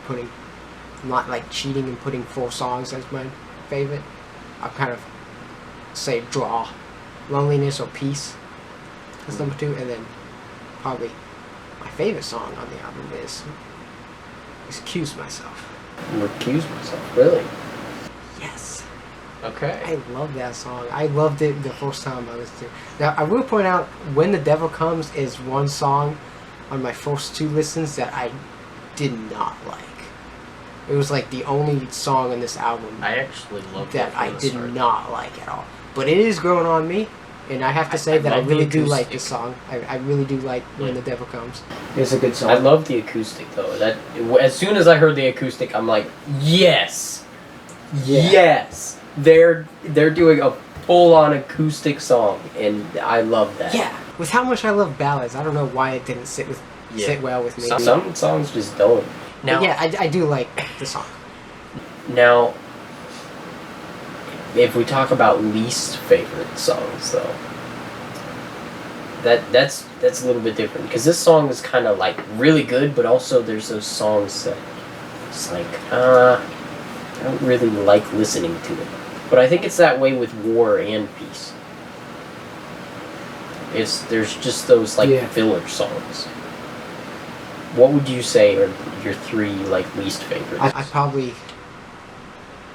like cheating and putting 4 songs as my favorite. I'll kind of say draw Loneliness or Peace as number 2, and then probably my favorite song on the album is Excuse Myself. Recuse Myself, really? Yes. Okay. I love that song. I loved it the first time I listened to it. Now, I will point out, When the Devil Comes is one song on my first 2 listens that I did not like. It was like the only song in this album I actually love that I did start. not like at all. But it is growing on me, and I have to say that I love the really do like acoustic. this song. I really do like When the Devil Comes. It's a good song. I love the acoustic though. As soon as I heard the acoustic, I'm like, yes, yes. They're doing a full-on acoustic song, and I love that. Yeah, with how much I love ballads, I don't know why it didn't sit well with me. Some songs just don't. Now, but yeah, I do like the song. Now, if we talk about least favorite songs, though, that's a little bit different, because this song is kind of like really good, but also there's those songs that it's like I don't really like listening to it. But I think it's that way with War and Peace. There's just those like filler songs. What would you say are your 3 like least favorites? I probably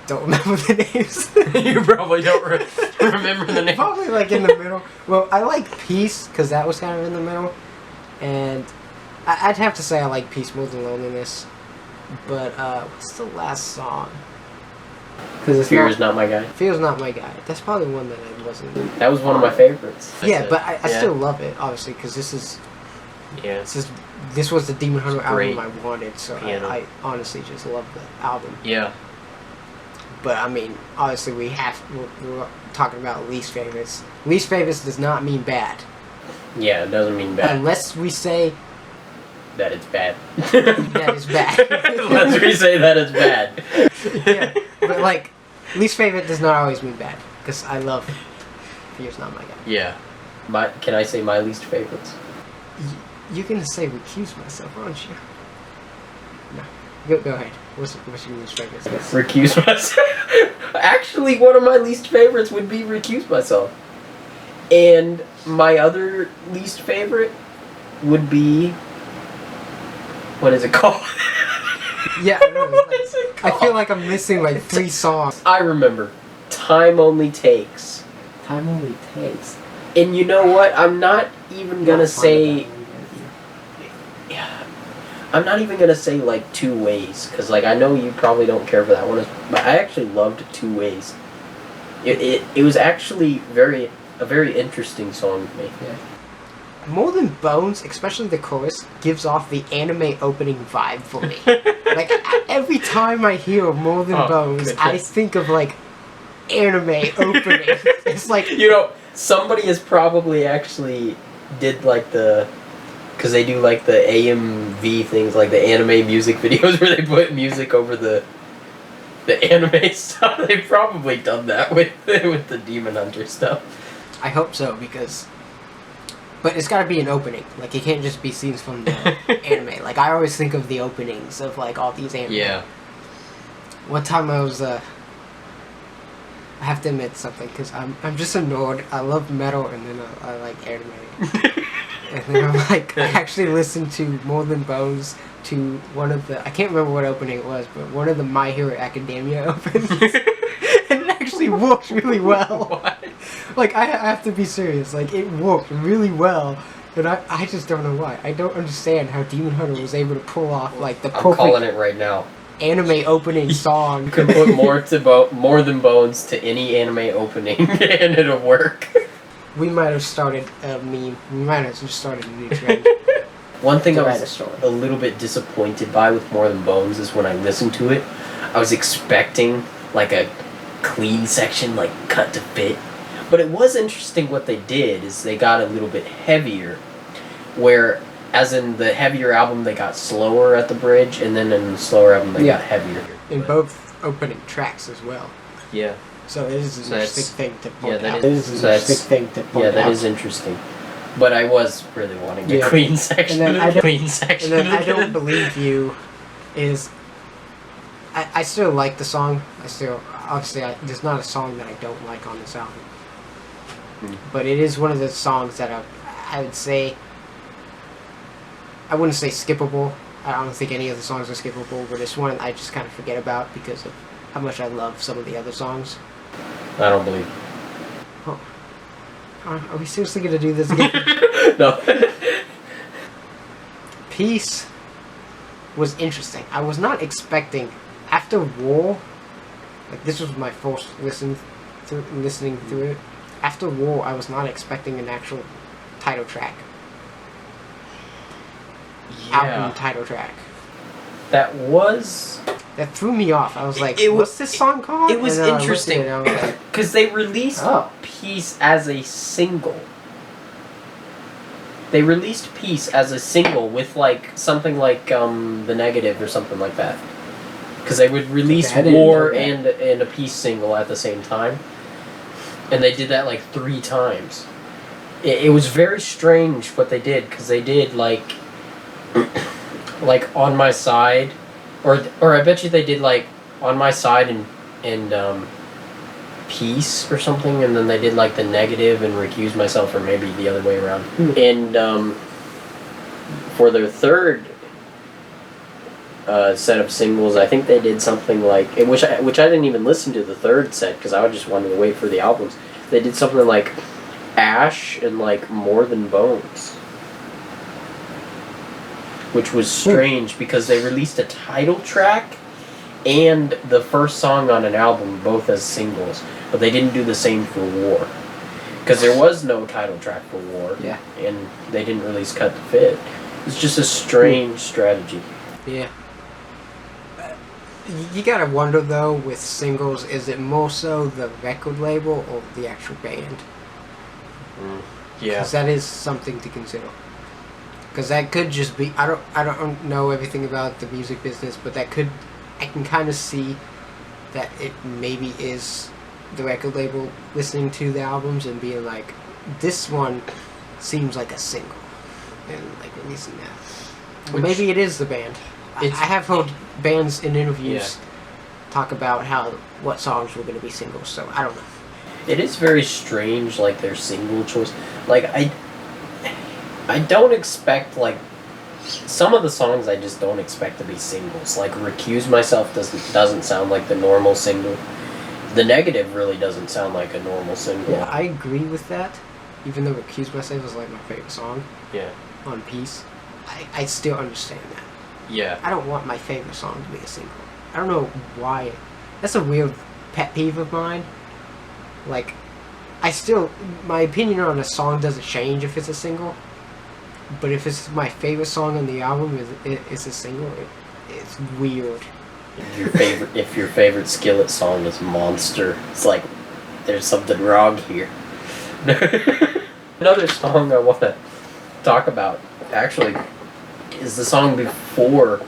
don't remember the names. You probably don't remember the name. Probably like in the middle. Well, I like Peace because that was kind of in the middle, and I'd have to say I like Peace more than Loneliness. But what's the last song? Because Fear is Not My Guy. Fear's Not My Guy. That's probably one that I wasn't. That was one of my favorites. Yeah, but I still love it, obviously, because this was the Demon Hunter album I wanted, so I honestly just love the album. Yeah. But I mean, obviously we're talking about least favorites. Least favorites does not mean bad. Yeah, it doesn't mean bad. Unless we say that it's bad. That it's bad. Unless we say that it's bad. Yeah, but like, least favorite does not always mean bad, because I love Fear's Not My Guy. Yeah. Can I say my least favorites? You can say Recuse Myself, aren't you? No. Go ahead. What's your least favorite? Recuse Myself. Actually, one of my least favorites would be Recuse Myself. And my other least favorite would be... What is it called? Yeah, I know. What is it called? I feel like I'm missing like 3 songs. I remember. Time Only Takes. Time Only Takes. And you know what? I'm not even gonna say... I'm not even gonna say like 2 Ways, because like I know you probably don't care for that one, but I actually loved 2 Ways. It was actually a very interesting song to me. Yeah. More Than Bones, especially the chorus, gives off the anime opening vibe for me. Like every time I hear More Than Bones, I think of like anime opening. It's like, you know, somebody has probably actually did like because they do like the AMV things, like the anime music videos where they put music over the anime stuff. They've probably done that with the Demon Hunter stuff. I hope so, but it's got to be an opening. Like, it can't just be scenes from the anime. Like, I always think of the openings of like all these anime. Yeah. One time I was I have to admit something, because I'm just a nerd. I love metal, and then I like anime. And then I'm like, I actually listened to More Than Bones to one of the, I can't remember what opening it was, but one of the My Hero Academia openings. And it actually worked really well. What? Like, I have to be serious. Like, it worked really well. And I just don't know why. I don't understand how Demon Hunter was able to pull off, like, the perfect... I'm calling it right now. Anime opening song. You could put More Than Bones to any anime opening and it'll work. We might have started a meme. We might have just started a new trend. One thing I was a little bit disappointed by with More Than Bones is when I listened to it, I was expecting like a clean section, like cut to fit. But it was interesting what they did is they got a little bit heavier, where As in the heavier album, they got slower at the bridge, and then in the slower album, they got heavier. In both opening tracks as well. Yeah. So it is an interesting thing to point that out. is- It is so an that's- interesting thing to point Yeah, out. that is interesting. But I was really wanting the Yeah. Queen section. And then I don't- Queen section. And then I Don't Believe You is... I still like the song. Obviously, there's not a song that I don't like on this album. But it is one of the songs that I would say... I wouldn't say skippable. I don't think any of the songs are skippable, but it's one I just kind of forget about because of how much I love some of the other songs. I don't believe. Oh. Are we seriously going to do this again? No. Peace was interesting. I was not expecting, after War, like this was my first listening through it. After War, I was not expecting an actual title track. Album title track. That was... That threw me off. I was like, It was- what's this song called? It was And then I looked interesting. at it and I was like, Because they released Oh. Peace as a single. They released Peace as a single with like something like The Negative or something like that. Because they would release Okay, I didn't War know that. and a Peace single at the same time. And they did that like 3 times. It was very strange what they did, because they did like On My Side, or I bet you they did like On My Side and Peace or something, and then they did like The Negative and Recuse Myself, or maybe the other way around. And for their third set of singles, I think they did something like, which I didn't even listen to the third set because I just wanted to wait for the albums. They did something like Ash and like More Than Bones, which was strange because they released a title track and the first song on an album both as singles, but they didn't do the same for War because there was no title track for War. Yeah. And they didn't release Cut to Fit. It's just a strange strategy. yeah. You gotta wonder though, with singles, is it more so the record label or the actual band? Yeah. Because that is something to consider. Because that could just be, I don't know everything about the music business, but I can kind of see that it maybe is the record label listening to the albums and being like, this one seems like a single, and like releasing that. Or maybe it is the band. I have heard bands in interviews talk about what songs were going to be singles, so I don't know. It is very strange, like their single choice. Like I don't expect, like, some of the songs I just don't expect to be singles. Like Recuse Myself doesn't sound like the normal single. The Negative really doesn't sound like a normal single. Yeah, I agree with that. Even though Recuse Myself is like my favorite song Yeah. on Peace, I still understand that. Yeah. I don't want my favorite song to be a single. I don't know why. That's a weird pet peeve of mine. Like, my opinion on a song doesn't change if it's a single. But if it's my favorite song on the album is a single, it's weird. If your favorite Skillet song is Monster, it's like there's something wrong here. Another song I want to talk about, actually, is the song before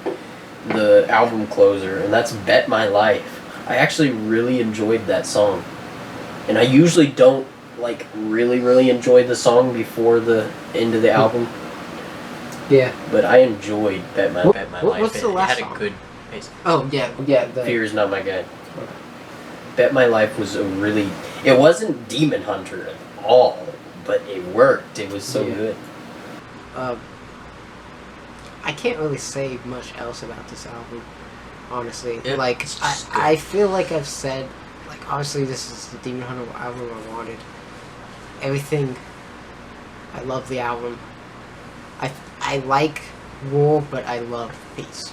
the album closer, and that's Bet My Life. I actually really enjoyed that song. And I usually don't, like, really enjoy the song before the end of the album. Yeah. But I enjoyed Bet My Life. What's the last It had song? a good pace. Oh, yeah. Fear is Not My Guide. Bet My Life was it wasn't Demon Hunter at all, but it worked. It was so good. I can't really say much else about this album, honestly. Yeah, like, it's just I feel like I've said, like, obviously this is the Demon Hunter album I wanted. Everything, I love the album. I like War, but I love Peace.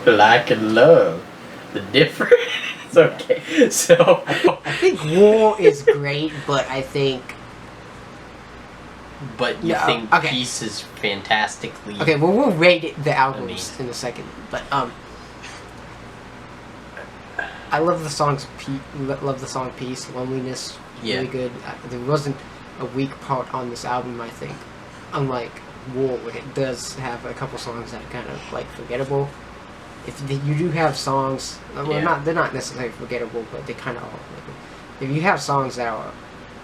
Like and love. The difference. Okay, so... I think War is great, but I think... But you Yeah, think okay. Peace is fantastically... Okay, well, we'll rate the albums in a second, but, I love the song Peace, Loneliness, really good. There wasn't a weak part on this album, I think. Unlike War, it does have a couple songs that are kind of like forgettable. You do have songs, well, they're not necessarily forgettable, but they kind of are. If you have songs that are,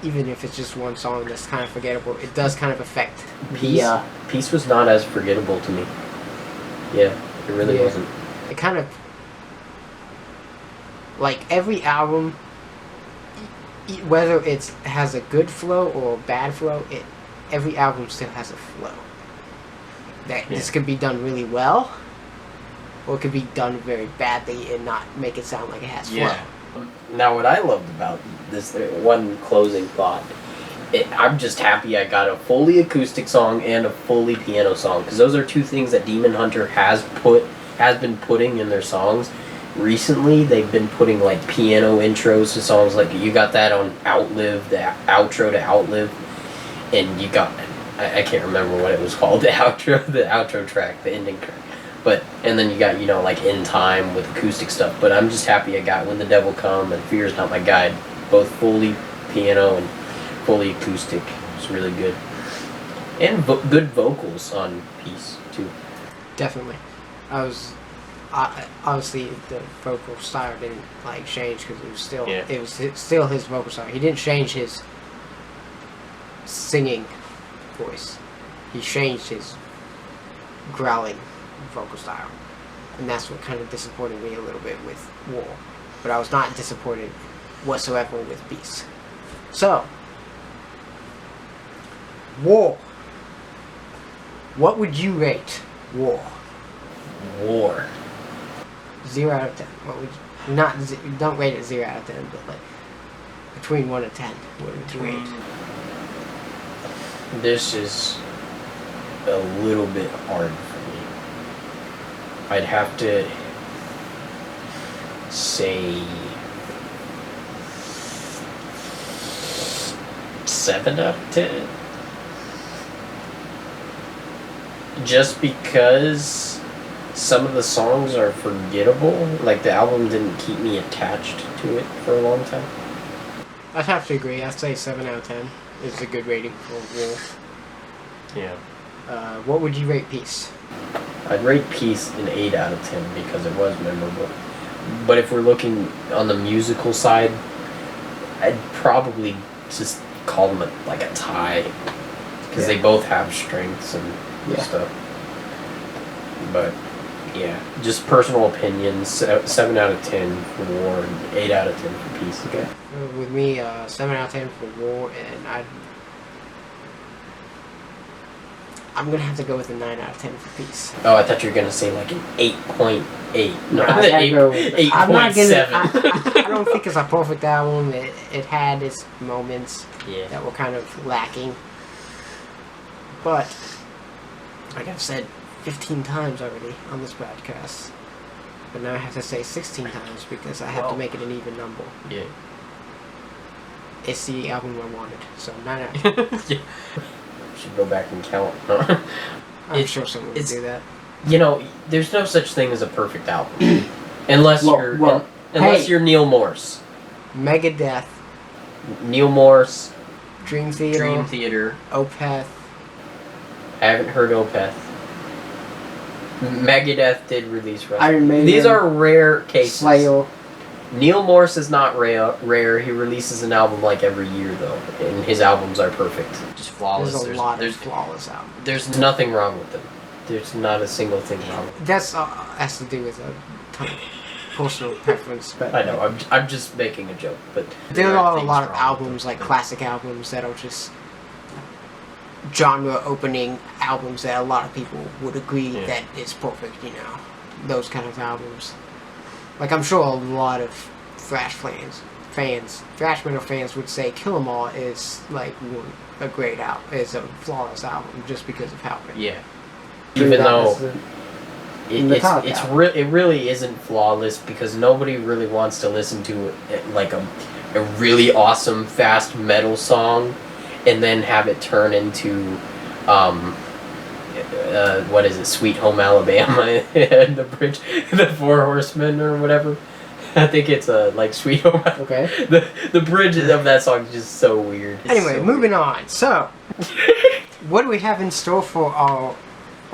even if it's just one song that's kind of forgettable, it does kind of affect Peace was not as forgettable to me. Yeah, it really wasn't. It kind of, like every album, whether it has a good flow or a bad flow, every album still has a flow. This could be done really well, or it could be done very badly and not make it sound like it has flow. Yeah. Now, what I loved about this one closing thought, I'm just happy I got a fully acoustic song and a fully piano song, because those are two things that Demon Hunter has been putting in their songs. Recently, they've been putting like piano intros to songs, like you got that on Outlive, the outro to Outlive, and you got, I can't remember what it was called, the outro track, the ending track. And then you got, like In Time with acoustic stuff. But I'm just happy I got When the Devil Come and Fear Is Not My Guide, both fully piano and fully acoustic. It's really good. And good vocals on Peace, too. Definitely. Obviously the vocal style didn't change because it was still his vocal style. He didn't change his singing voice. He changed his growling vocal style, and that's what kind of disappointed me a little bit with War. But I was not disappointed whatsoever with Beast. So, War. What would you rate War? 0 out of 10. What would you, don't rate it 0 out of 10, but between 1 and 10, what would you rate? This is a little bit hard for me. I'd have to say 7 out of 10. Just because some of the songs are forgettable. Like, the album didn't keep me attached to it for a long time. I'd have to agree. I'd say 7 out of 10 is a good rating for War. Yeah. What would you rate Peace? I'd rate Peace an 8 out of 10 because it was memorable. But if we're looking on the musical side, I'd probably just call them a tie. Because they both have strengths and stuff. But, yeah, just personal opinions. 7 out of 10 for War and 8 out of 10 for Peace. Okay. With me, 7 out of 10 for War, and I'm gonna have to go with a 9 out of 10 for Peace. Oh, I thought you were gonna say an 8.8. No, I gotta go with 8.7. I don't think it's a perfect album. It had its moments that were kind of lacking. But, like I've said 15 times already on this podcast. But now I have to say 16 times because I have to make it an even number. Yeah. It's the album I wanted, so 9 out of 10. Yeah. Should go back and count. I'm sure someone would do that. There's no such thing as a perfect album. Unless you're Neil Morse. Megadeth. Neil Morse. Dream Theater. Opeth. I haven't heard Opeth. Megadeth did release Iron Maiden. These are rare cases. Slayer. Neil Morse is not rare. He releases an album every year, though, and his albums are perfect. Just flawless. There's a lot of flawless albums. There's nothing wrong with them. There's not a single thing wrong with them. That's has to do with a ton of personal preference. But I know. I'm just making a joke, but there are a lot of albums, classic albums, that are just genre-opening albums that a lot of people would agree that it's perfect. Those kind of albums. I'm sure a lot of thrash metal fans would say Kill 'Em All is a great album, is a flawless album just because of how great. Yeah. Even though it really isn't flawless because nobody really wants to listen to a really awesome fast metal song and then have it turn into what is it, Sweet Home Alabama and the bridge, the Four Horsemen or whatever. I think it's Sweet Home Alabama. Okay. The bridge of that song is just so weird. Anyway, moving on. So, what do we have in store for our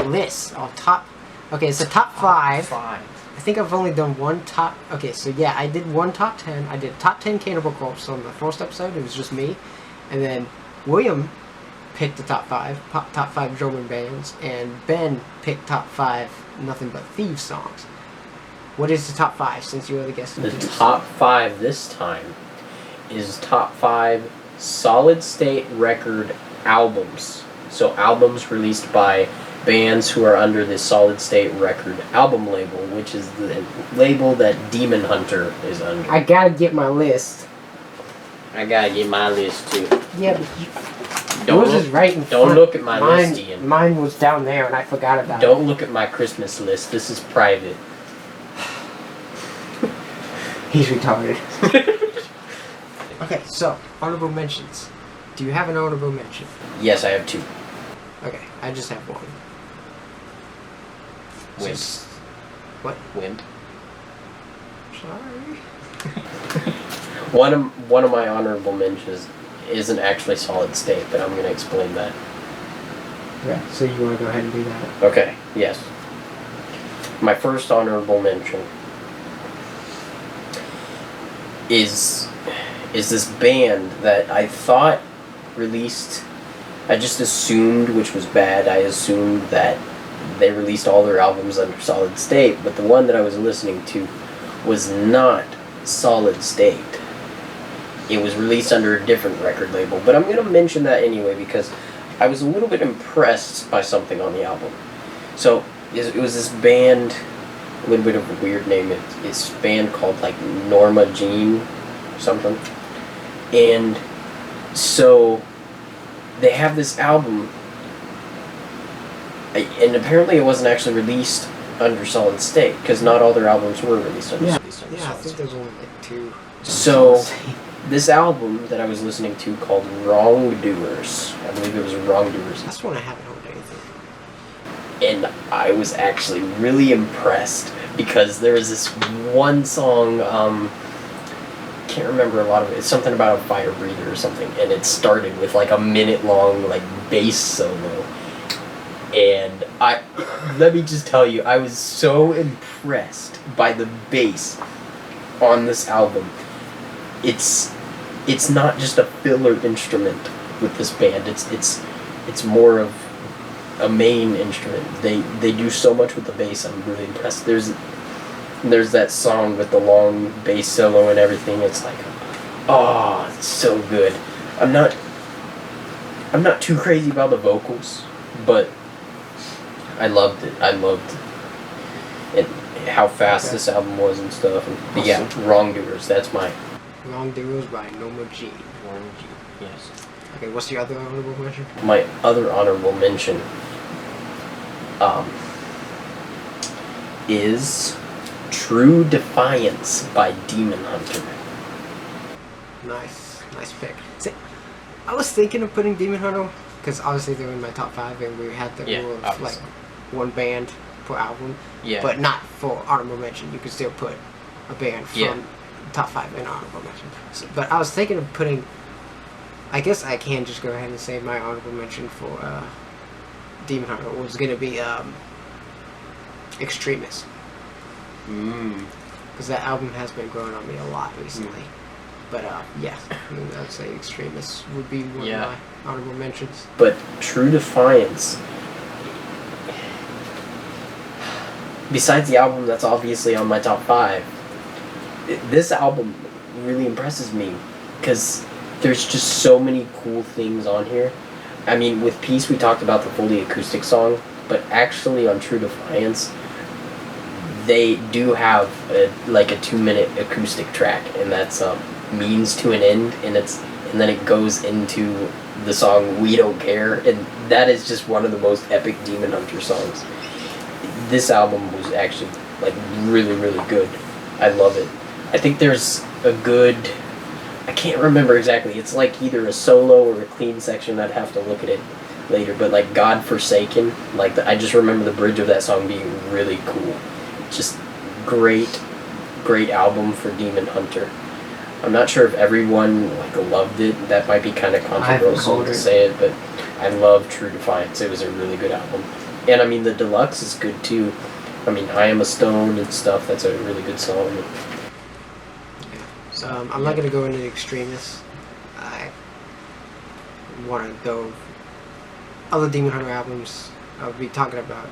list? Our top. Okay, it's the top 5. I think I've only done one top. Okay, so yeah, I did one top 10. I did top 10 Cannibal Corpse on the first episode. It was just me, and then William picked the top 5 German bands, and Ben picked top 5 Nothing But Thieves songs. What is the top 5 since you were the guest? The top 5 this time is top 5 solid state record albums. So albums released by bands who are under the Solid State Record album label, which is the label that Demon Hunter is under. I gotta get my list. I gotta get my list too. Yeah, but yours is right in front. Don't look at my list, Ian. Mine was down there and I forgot about it. Don't look at my Christmas list. This is private. He's retarded. Okay, so, honorable mentions. Do you have an honorable mention? Yes, I have 2. Okay, I just have 1. Wimp. What? Wimp. Sorry. One of my honorable mentions isn't actually Solid State, but I'm going to explain that. Yeah, so you want to go ahead and do that? Okay, yes. My first honorable mention is this band that I thought released, I just assumed, which was bad, I assumed that they released all their albums under Solid State, but the one that I was listening to was not Solid State. It was released under a different record label, but I'm going to mention that anyway because I was a little bit impressed by something on the album. So, it was this band, a little bit of a weird name, it's a band called like Norma Jean or something. And so they have this album, and apparently it wasn't actually released under Solid State because not all their albums were released under Solid State. Yeah, I think there's only like 2. So this album that I was listening to called Wrongdoers, I believe it was Wrongdoers. That's one I haven't heard anything. And I was actually really impressed because there was this one song, can't remember a lot of it. It's something about a fire breather or something, and it started with like a minute-long like bass solo. And let me just tell you, I was so impressed by the bass on this album. It's not just a filler instrument with this band. It's more of a main instrument. They do so much with the bass. I'm really impressed. There's that song with the long bass solo and everything. It's like, oh, it's so good. I'm not too crazy about the vocals, but I loved it. I loved it. How fast this album was and stuff. But yeah, Wrongdoers. That's mine. Wrongdoers by Norma Jean. Yes. Okay, what's your other honorable mention? My other honorable mention is True Defiance by Demon Hunter. Nice pick. See, I was thinking of putting Demon Hunter because obviously they're in my top 5 and we had the rule of obviously. like one band per album. Yeah. But not for honorable mention. You could still put a band from top 5 in honorable mention. So, but I was thinking of putting. I guess I can just go ahead and say my honorable mention for Demon Hunter was gonna be Extremist. Because that album has been growing on me a lot recently. But yeah, I mean, I'd say Extremist would be one of my honorable mentions. But True Defiance, besides the album that's obviously on my top 5, this album really impresses me because there's just so many cool things on here. I mean, with Peace we talked about the fully acoustic song, but actually on True Defiance, they do have a 2-minute acoustic track, and that's Means to an End, and then it goes into the song We Don't Care, and that is just one of the most epic Demon Hunter songs. This album was actually really, really good. I love it. I think there's a good, I can't remember exactly, it's like either a solo or a clean section. I'd have to look at it later, but like God Forsaken, I just remember the bridge of that song being really cool. Just great album for Demon Hunter. I'm not sure if everyone loved it. That might be kind of controversial to say it, but I love True Defiance. It was a really good album. And I mean, the deluxe is good too. I mean, I Am a Stone and stuff, that's a really good song. Yeah. I'm not going to go into the extremists. I want to go other Demon Hunter albums. I'll be talking about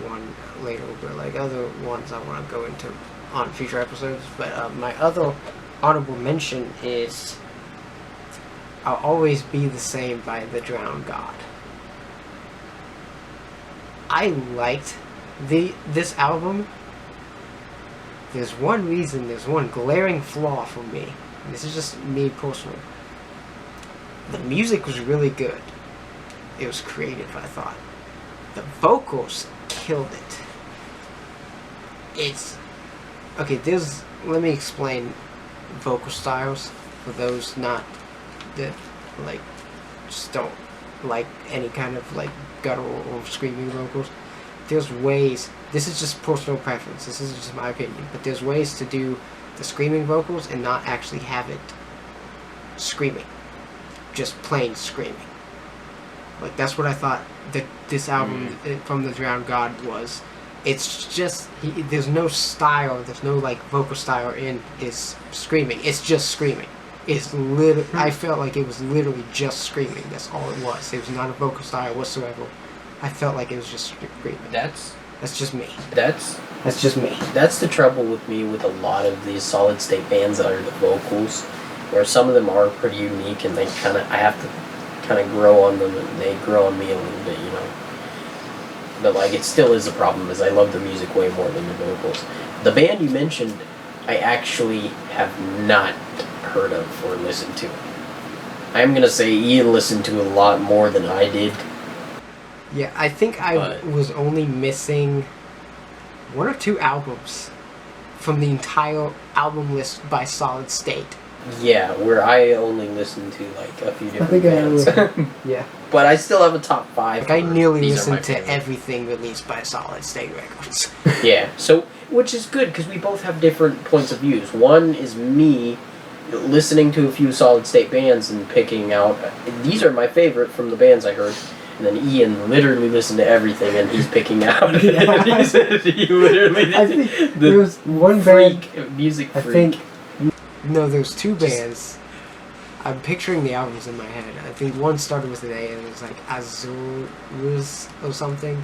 one later, but like other ones I want to go into on future episodes. But my other honorable mention is I'll Always Be the Same by The Drowned God. I liked this album. There's one glaring flaw for me. This is just me personally. The music was really good. It was creative, I thought. The vocals killed it. It's okay. Let me explain vocal styles for those not that like just don't like any kind of like guttural or screaming vocals. There's ways. This is just personal preference. This is just my opinion. But there's ways to do the screaming vocals and not actually have it screaming, just plain screaming. Like that's what I thought that this album from The Drowned God was. It's just there's no style, there's no like vocal style in his screaming. It's just screaming. It's literally. I felt like it was literally just screaming. That's all it was. It was not a vocal style whatsoever. I felt like it was just screaming. That's just me. That's just me. That's the trouble with me with a lot of these solid state bands that are the vocals, where some of them are pretty unique and they I have to kind of grow on them and they grow on me a little bit, you know. But like it still is a problem, as I love the music way more than the vocals. The band you mentioned, I actually have not heard of or listened to. I'm gonna say Ian listened to a lot more than I did. Yeah, I think I was only missing one or two albums from the entire album list by Solid State. Yeah, where I only listened to like a few different bands. Yeah. But I still have a top 5. Like I nearly listened to everything released by Solid State Records. Yeah, so, which is good because we both have different points of views. One is me listening to a few Solid State bands and picking out, these are my favorite from the bands I heard. And then Ian literally listened to everything and he's picking out. Yeah. he literally I think there was one freak, band, music freak. I think, no, there's two bands. I'm picturing the albums in my head. I think one started with an A and it was like Azurus or something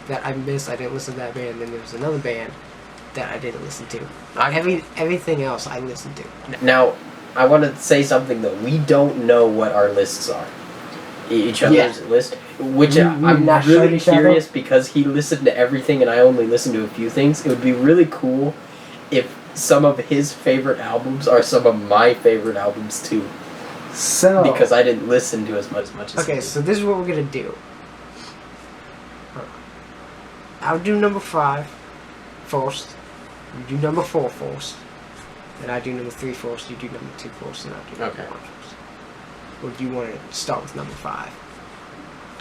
that I missed. I didn't listen to that band. Then there was another band that I didn't listen to. Everything else I listened to. Now, I want to say something though. We don't know what our lists are. Each other's list, which I'm really curious because he listened to everything and I only listened to a few things. It would be really cool if some of his favorite albums are some of my favorite albums too. So because I didn't listen to as much as okay, he did. so this is what we're gonna do. I'll do number 5 first. You do number 4 first. Then I do number 3 first. You do number 2 first, and I do number 1 first. Or do you want to start with number 5?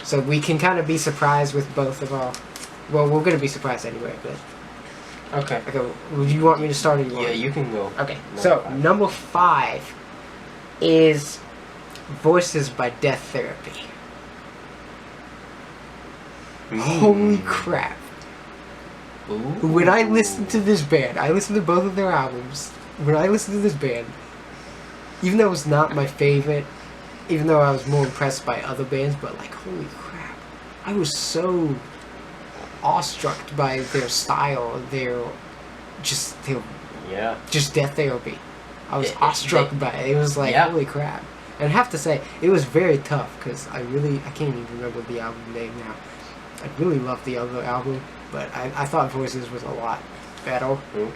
So we can kind of be surprised with both of our. Well, we're gonna be surprised anyway, but. Okay. Would you want me to start? Or Yeah, you can go. Okay. So number 5 is Voices by Death Therapy. Holy crap! Ooh. When I listened to this band, I listened to both of their albums. When I listened to this band, even though it was not my favorite, even though I was more impressed by other bands, but like, holy crap, I was so awestruck by their style, their just Death Therapy. I was awestruck by it. It was like, holy crap. And I have to say, it was very tough because I can't even remember the album name now. I really loved the other album, but I thought Voices was a lot better. Okay.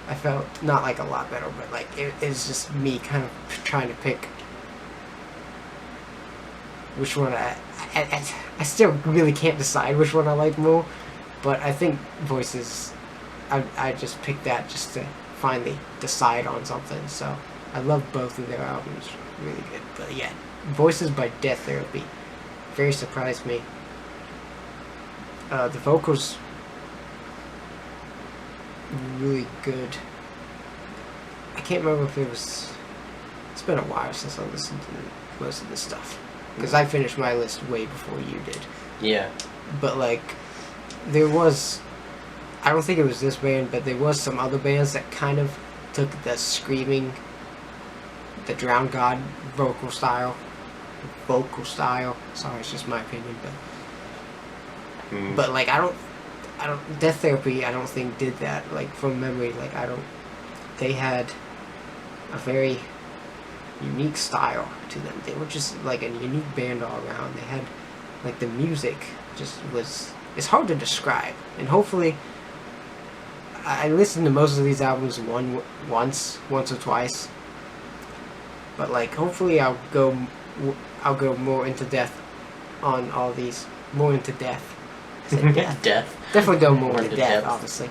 I felt not like a lot better, but like it's just me kind of trying to pick which one I still really can't decide which one I like more, but I think Voices, I just picked that just to finally decide on something. So I love both of their albums, really good. But yeah, Voices by Death Therapy very surprised me. The vocals really good. I can't remember if it was. It's been a while since I listened to most of this stuff. because I finished my list way before you did. Yeah. But like, there was, I don't think it was this band, but there was some other bands that kind of took the screaming, the Drowned God vocal style. Sorry, it's just my opinion, but like I don't Death Therapy I don't think did that, like from memory. Like they had a very unique style to them. They were just like a unique band all around. They had like the music just was, it's hard to describe. And hopefully I listened to most of these albums once or twice, but like hopefully I'll go more into depth on all these. More into depth. Death. Definitely go more into into depth, depth. obviously.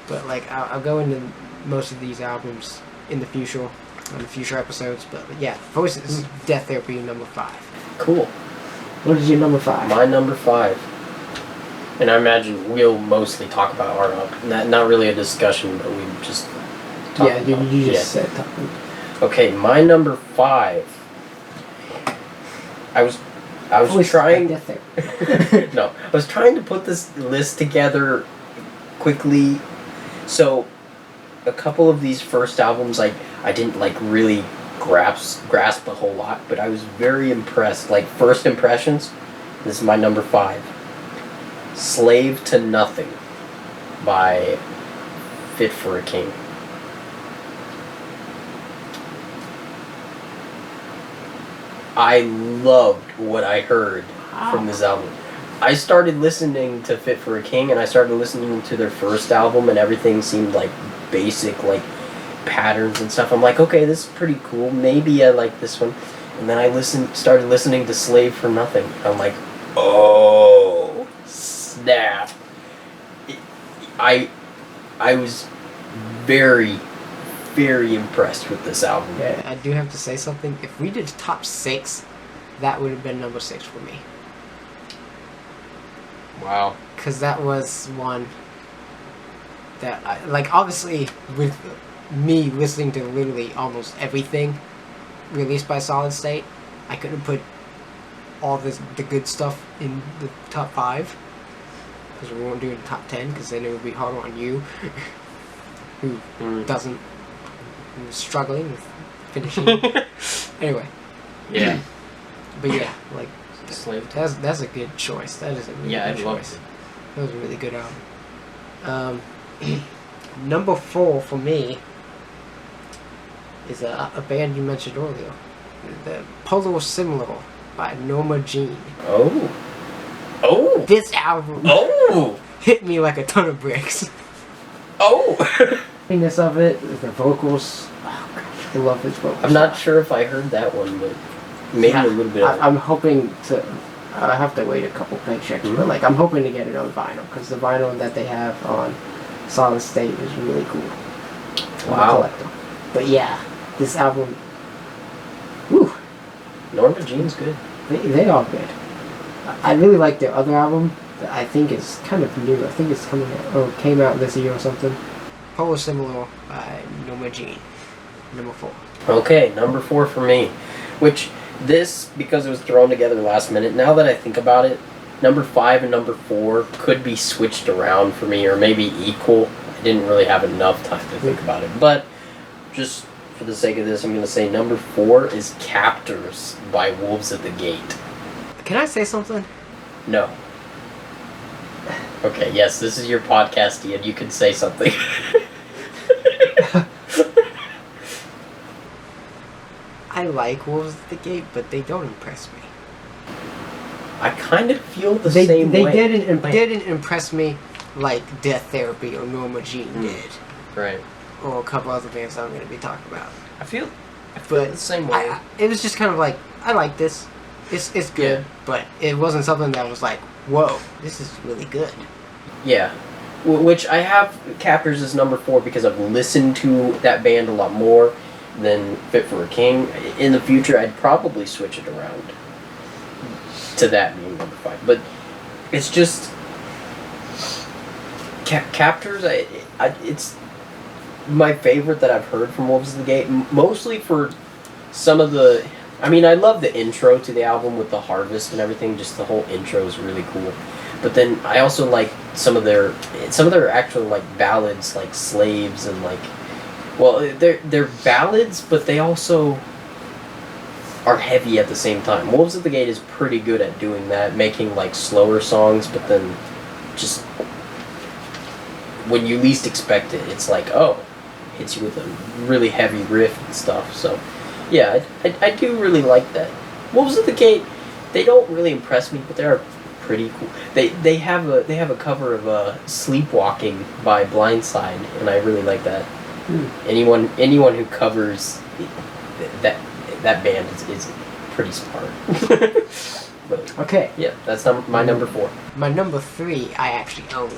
But like I'll go into most of these albums in the future, on the future episodes. But yeah, Voice is Death Therapy number 5. Cool. What is your number 5? My number 5. And I imagine we'll mostly talk about our not really a discussion, but we just talk Yeah, about, you just said talking. Okay, my number 5. I was Voice trying. Death Therapy. No, I was trying to put this list together quickly. So, a couple of these first albums, I didn't like really grasp a whole lot, but I was very impressed. Like first impressions, this is my number 5. Slave to Nothing by Fit for a King. I loved what I heard from this album. I started listening to Fit for a King, and I started listening to their first album, and everything seemed like basic, like patterns and stuff. I'm like, okay, this is pretty cool. Maybe I like this one. And then I started listening to Slave for Nothing. I'm like, oh, snap. I was very, very impressed with this album. Yeah, I do have to say something. If we did top 6, that would have been number 6 for me. Wow. Because that was one that I, like, obviously with me listening to literally almost everything released by Solid State, I couldn't put all the good stuff in the top 5. Because we won't do the top 10, because then it would be harder on you, who doesn't, who's struggling with finishing. Anyway. Yeah. But yeah, like, Slave. that's a good choice. That is a really Yeah, good I loved choice. it. That was a really good album. Number 4 for me is a band you mentioned earlier, the Polar Similar by Norma Jean. Oh. This album hit me like a ton of bricks. This of it, the vocals. Oh gosh, I love his vocals. I'm not sure if I heard that one, but maybe a little bit. I'm hoping to. I have to wait a couple paychecks, but like I'm hoping to get it on vinyl, because the vinyl that they have on Solid State is really cool. Wow. But yeah, this album. Whew, Norma Jean's good. they are good. I really like their other album that I think is kind of new. I think it's coming out, or came out this year or something. Polar Similar by Norma Jean. Number 4. Okay, number 4 for me. Which, this, because it was thrown together last minute, now that I think about it, number 5 and number 4 could be switched around for me, or maybe equal. I didn't really have enough time to think about it. But, just for the sake of this, I'm going to say number 4 is Captors by Wolves at the Gate. Can I say something? No. Okay, yes, this is your podcast, Ian. You can say something. I like Wolves at the Gate, but they don't impress me. I kind of feel the same way. They didn't impress me like Death Therapy or Norma Jean did. Right. Or a couple other bands I'm going to be talking about. I feel But the same way. It was just kind of like, I like this. It's good, but it wasn't something that was like, whoa, this is really good. Yeah. Which I have Captors as number 4 because I've listened to that band a lot more than Fit for a King. In the future, I'd probably switch it around to that being number 5. But it's just... Captors, it's my favorite that I've heard from Wolves of the Gate, mostly for some of the I mean, I love the intro to the album with the harvest and everything. Just the whole intro is really cool. But then I also like some of their actual like ballads, like Slaves and like, well, they're ballads, but they also are heavy at the same time. Wolves at the Gate is pretty good at doing that, making like slower songs, but then just when you least expect it, it's like, oh, hits you with a really heavy riff and stuff. So yeah, I do really like that. Wolves at the Gate, they don't really impress me, but they're pretty cool. They have a cover of Sleepwalking by Blindside, and I really like that. Anyone who covers that band is pretty smart. But Okay. yeah, that's my number 4. My number 3, I actually own.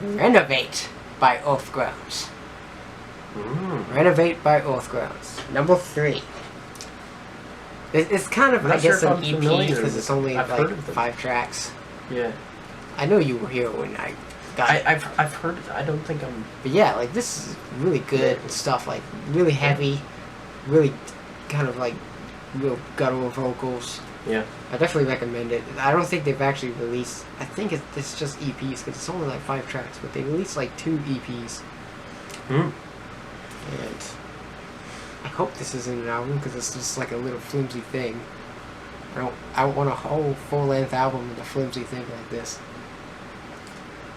Renovate by Earthgrounds. Renovate by Earthgrounds. Number 3. It's kind of, I'm not I guess, sure if an I'm EP familiar because with it's it. only I've like heard of them. 5 tracks. Yeah, I know you were here when I got it. I've heard it. I don't think I'm. But yeah, like this is really good and stuff. Like really heavy, really kind of like real guttural vocals. Yeah. I definitely recommend it. I don't think they've actually released. I think it's just EPs because it's only like 5 tracks, but they released like 2 EPs. And I hope this isn't an album because it's just like a little flimsy thing. I don't want a whole full-length album with a flimsy thing like this.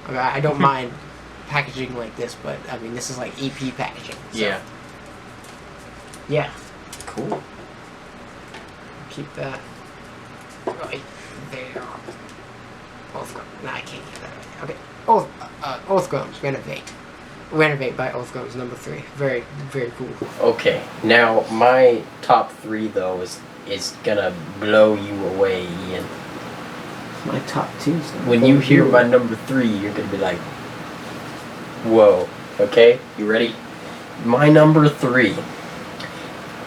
I mean, I don't mind packaging like this, but I mean this is like EP packaging. So. Yeah. Yeah. Cool. Keep that right there. Oathgrounds. Nah, I can't get that right. Okay. Oathgrounds. Renovate by Oathgrounds, number 3. Very, very cool. Okay. Now my top 3 though is gonna blow you away, Ian. My top 2. When you hear my number 3, you're gonna be like, whoa. Okay? You ready? My number 3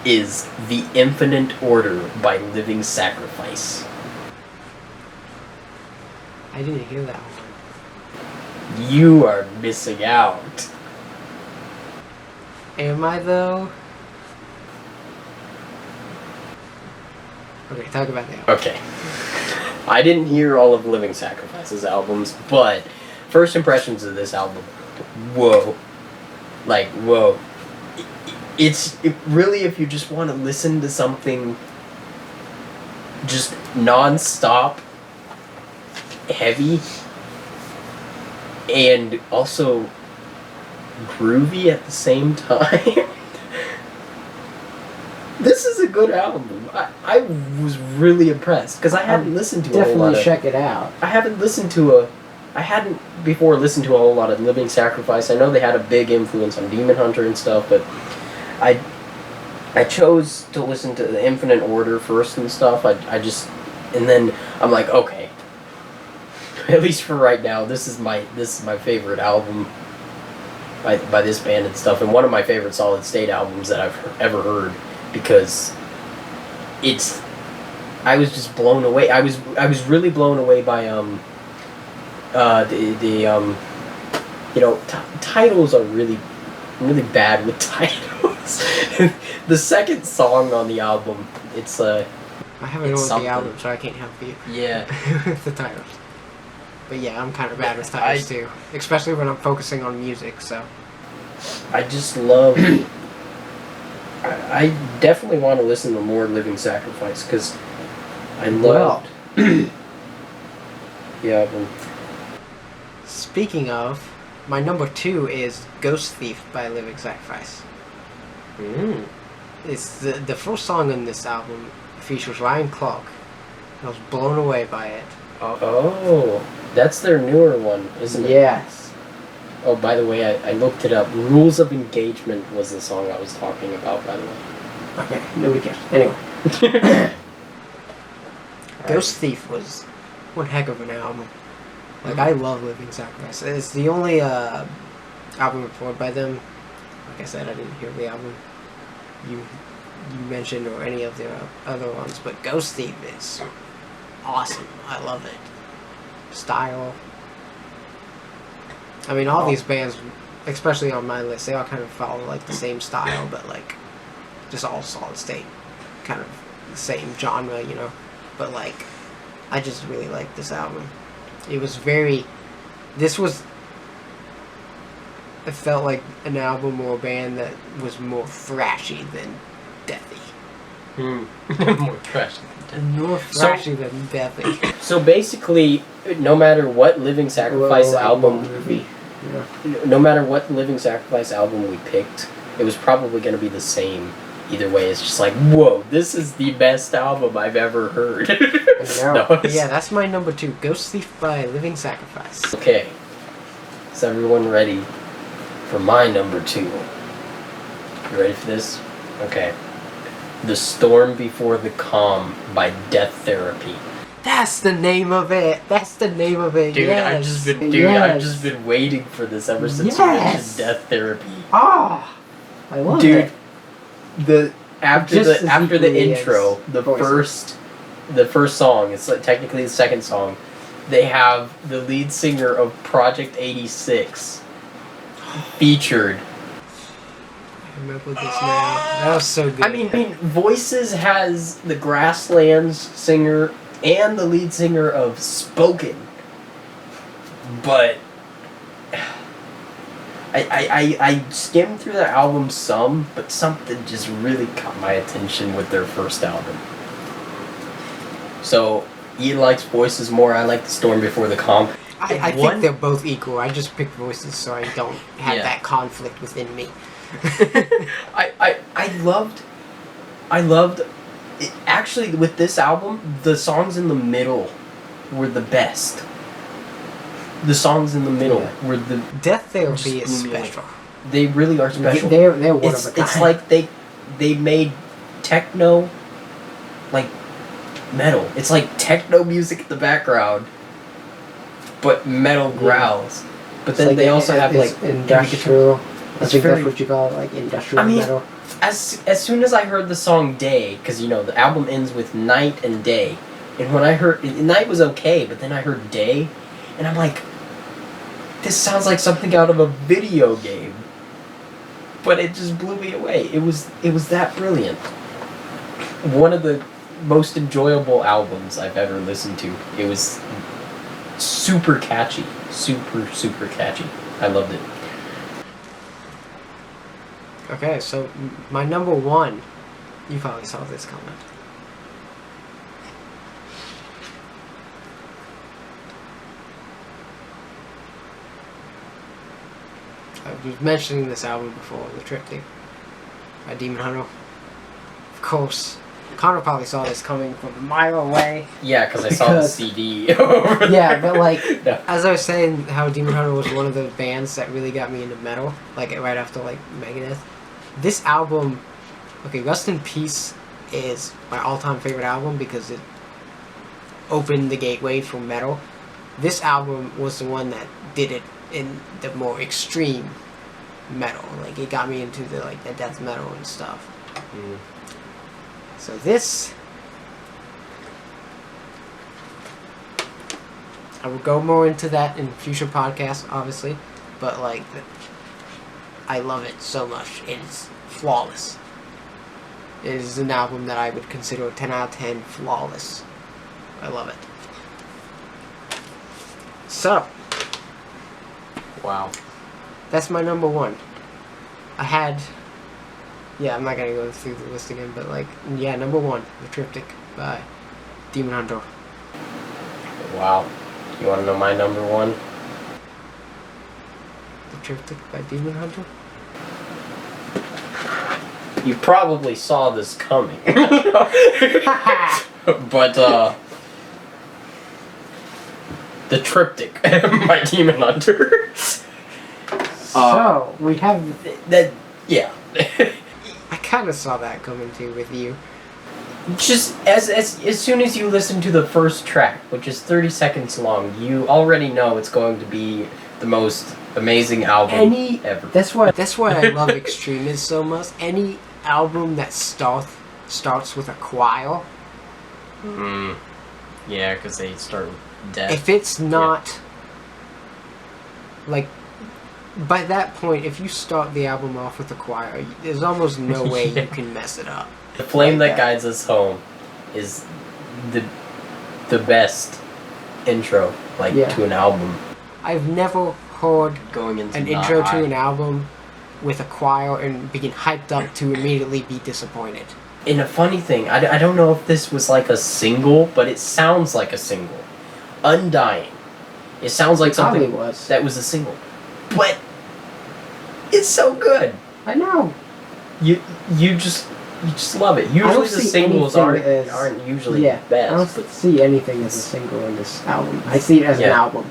is The Infinite Order by Living Sacrifice. I didn't hear that one. You are missing out. Am I though? Okay, talk about that. Okay. I didn't hear all of Living Sacrifice's albums, but first impressions of this album, whoa. Like, whoa. It's really, if you just want to listen to something just non-stop heavy and also groovy at the same time. This is a good album. I was really impressed because I hadn't listened to a whole lot of... check it out. I hadn't before listened to a whole lot of Living Sacrifice. I know they had a big influence on Demon Hunter and stuff, but I chose to listen to the Infinite Order first and stuff. And then I'm like, okay, at least for right now, this is my favorite album by this band and stuff, and one of my favorite Solid State albums that I've ever heard, because I was just blown away. I was really blown away by titles are really bad with titles. The second song on the album, I haven't it's heard the something. album, so I can't help you Yeah. with the titles. But yeah, I'm kind of bad with titles too, especially when I'm focusing on music. So I just love. I definitely want to listen to more Living Sacrifice because I loved the album. Speaking of, my number 2 is Ghost Thief by Living Sacrifice. It's the first song on this album features Ryan Clark. I was blown away by it. Oh, that's their newer one, isn't it? Yes. Oh, by the way, I looked it up. Rules of Engagement was the song I was talking about, by the way. Okay, nobody cares. Anyway. Ghost Thief was one heck of an album. Like, I love Living Sacrifice. It's the only album recorded by them. Like I said, I didn't hear the album you mentioned or any of the other ones, but Ghost Thief is awesome. I love it. Style. I mean, all these bands especially on my list, they all kind of follow like the same style, but like just all solid state, kind of the same genre, you know. But like, I just really like this album. It was very. This was. It felt like an album or a band that was more thrashy than deathy. More trash. More thrashy than deathy. So basically, no matter what Living Sacrifice album, no matter what Living Sacrifice album we picked, it was probably going to be the same. Either way, it's just like, whoa, this is the best album I've ever heard. No, yeah, that's my number 2, Ghost Thief by Living Sacrifice. Okay, is everyone ready for my number 2? You ready for this? Okay. The Storm Before the Calm by Death Therapy. That's the name of it. That's the name of it. Dude, yes. I've just been waiting for this ever since you mentioned Death Therapy. Ah, I love it. Dude, After the intro, the first song, it's like technically the second song, they have the lead singer of Project 86 featured. I remember this now. That was so good. I mean, Voices has the Grasslands singer and the lead singer of Spoken, but I skimmed through the album some, but something just really caught my attention with their first album. So, he likes Voices more, I like The Storm Before the Calm. I think they're both equal. I just picked Voices so I don't have that conflict within me. I loved it. Actually, with this album, the songs in the middle were the best. The songs in the middle were the... Death Therapy is special. They really are special. They're one of a kind. It's like they made techno, like, metal. It's like techno music in the background, but metal growls. But it's then like they also have, like... industrial... I think that's what you call it, like industrial metal. As soon as I heard the song Day, because, you know, the album ends with Night and Day, and when I heard... Night was okay, but then I heard Day, and I'm like, this sounds like something out of a video game. But it just blew me away. It was that brilliant. One of the most enjoyable albums I've ever listened to. It was super catchy. Super, super catchy. I loved it. Okay, so my number 1, you probably saw this comment. I was mentioning this album before, The Triptych by Demon Hunter. Of course, Conor probably saw this coming from a mile away. Yeah, because I saw the CD. Yeah, but like, no. As I was saying, how Demon Hunter was one of the bands that really got me into metal, like right after like Megadeth. This album, okay, Rust in Peace is my all-time favorite album because it opened the gateway for metal. This album was the one that did it in the more extreme metal. Like, it got me into the death metal and stuff. So this, I will go more into that in future podcasts, obviously, but like, I love it so much. It's flawless. It is an album that I would consider a 10 out of 10 flawless. I love it. So, Wow. that's my number 1. I had, I'm not gonna go through the list again, but like, number 1, The Triptych by Demon Hunter. Wow. You want to know my number 1? The Triptych by Demon Hunter? You probably saw this coming. But, The Triptych by Demon Hunter. So, we have... Yeah. I kind of saw that coming too with you. Just as soon as you listen to the first track, which is 30 seconds long, you already know it's going to be the most amazing album ever. That's why I love Extremists so much. Any album that starts with a choir. Yeah, because they start with death. If it's not like by that point, if you start the album off with a choir, there's almost no way you can mess it up. The Flame Like That that. Guides Us Home is the best intro, like, Yeah. to an album. I've never heard Going into an intro to an album with a choir and being hyped up to immediately be disappointed. And a funny thing, I don't know if this was like a single, but it sounds like a single. Undying. It sounds like Probably something was. that was a single. But it's so good. I know. You just love it. don't Usually the see singles anything aren't usually Yeah, best. I don't see anything as a single in this album. I see it as an Yeah. album.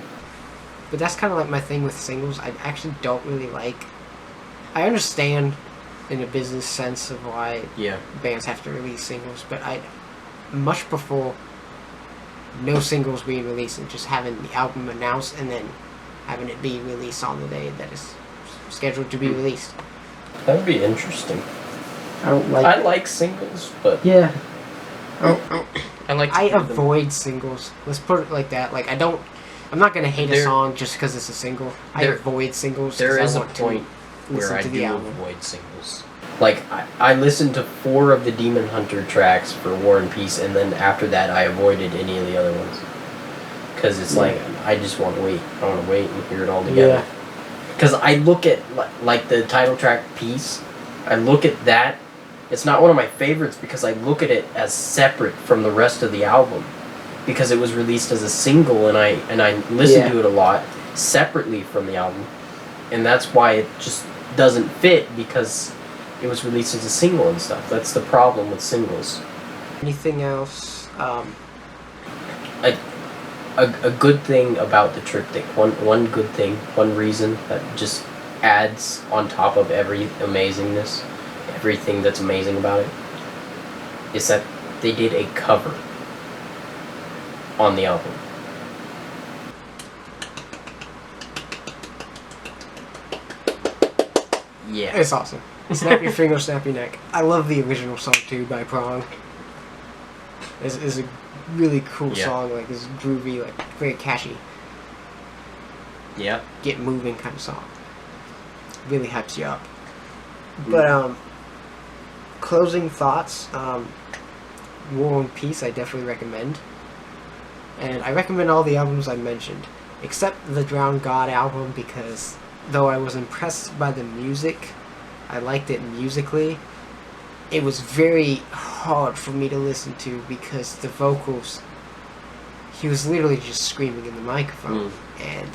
But that's kind of like my thing with singles. I actually don't really like. I understand in a business sense of why Yeah. bands have to release singles, but I much prefer no singles being released and just having the album announced and then having it be released on the day that is scheduled to be released. That would be interesting. I don't like. I like singles, but Yeah. I like to I hear them. avoid singles. Let's put it like that. Like I'm not gonna hate a There- song just because it's a single. I there- avoid singles. There 'cause is I a want point to where listen I to do the album. avoid singles. like I listened to 4 of the Demon Hunter tracks for War and Peace, and then after that I avoided any of the other ones. Because it's like, I just want to wait. I want to wait and hear it all together. Yeah. Because I look at, like, the title track Peace, I look at that, it's not one of my favorites because I look at it as separate from the rest of the album. Because it was released as a single, and I listened to it a lot separately from the album. And that's why it just doesn't fit, because it was released as a single and stuff. That's the problem with singles. Anything else? A good thing about the triptych, one good thing, one reason that just adds on top of every amazingness, everything that's amazing about it, is that they did a cover on the album. Yeah. It's awesome. Snap Your Finger, Snap Your Neck. I love the original song too by Prong. It's a really cool Yeah. song. Like it's groovy, like very catchy, Yeah. get moving kind of song. Really hypes you up. But closing thoughts. War and Peace, I definitely recommend. And I recommend all the albums I mentioned, except the Drowned God album, because though I was impressed by the music, I liked it musically, it was very hard for me to listen to because the vocals, he was literally just screaming in the microphone. And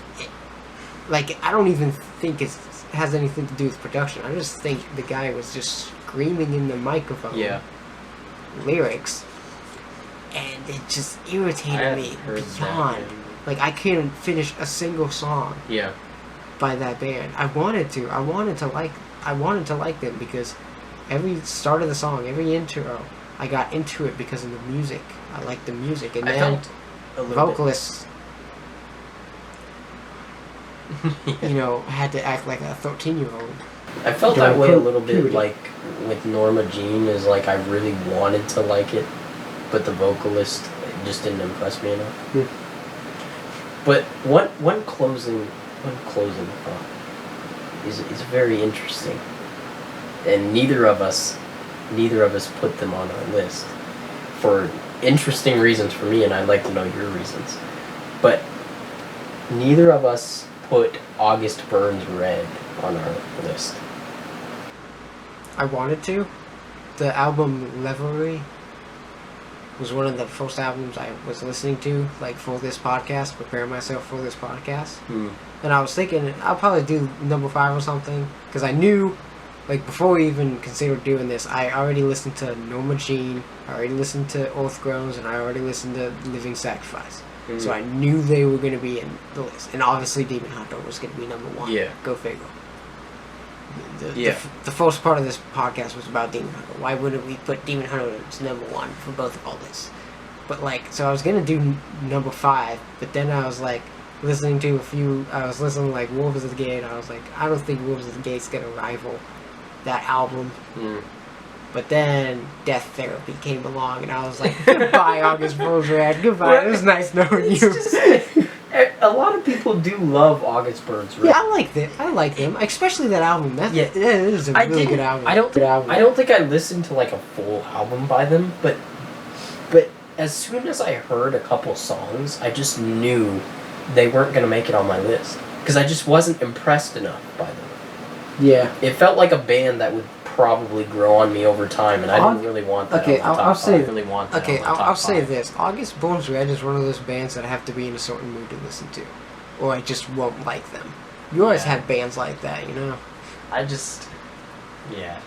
I don't even think it has anything to do with production. I just think the guy was just screaming in the microphone. Yeah. Lyrics, and it just I irritated hadn't me heard beyond. that. Like I couldn't finish a single song Yeah. by that band. I wanted to like them because every start of the song, every intro, I got into it because of the music. I liked the music, and I then felt a little vocalists, had to act like a 13-year-old. I felt During that way a little puberty. bit, like, with Norma Jean, is like I really wanted to like it, but the vocalist just didn't impress me enough. But one closing thought is very interesting, and neither of us put them on our list for interesting reasons for me, and I'd like to know your reasons. But neither of us put August Burns Red on our list. I wanted to. The album Revelry was one of the first albums I was listening to, like, for this podcast, preparing myself for this podcast. And I was thinking, I'll probably do number 5 or something, because I knew, like, before we even considered doing this, I already listened to Norma Jean, I already listened to Earth Groans, and I already listened to Living Sacrifice. So I knew they were going to be in the list. And obviously Demon Hunter was going to be number 1. Yeah. Go figure. Yeah. The first part of this podcast was about Demon Hunter. Why wouldn't we put Demon Hunter as number 1 for both of all this? But, like, so I was going to do number 5, but then I was, like, listening to like, Wolves of the Gate, and I was like, I don't think Wolves of the Gate's going to rival that album. But then Death Therapy came along, and I was like, goodbye, August Burns Red. Goodbye. It was nice knowing you. a lot of people do love August Burns Red. Yeah, I like them, especially that album. That Yeah. it is a really good album. I don't think I listened to like a full album by them, but as soon as I heard a couple songs, I just knew they weren't gonna make it on my list because I just wasn't impressed enough by them. Yeah. It felt like a band that would probably grow on me over time, and I didn't really want that. Okay, on my top I'll say. five. Really want that Okay, on my top I'll say five. this: August Burns Red is one of those bands that I have to be in a certain mood to listen to, or I just won't like them. You always Yeah. have bands like that, you know. Yeah.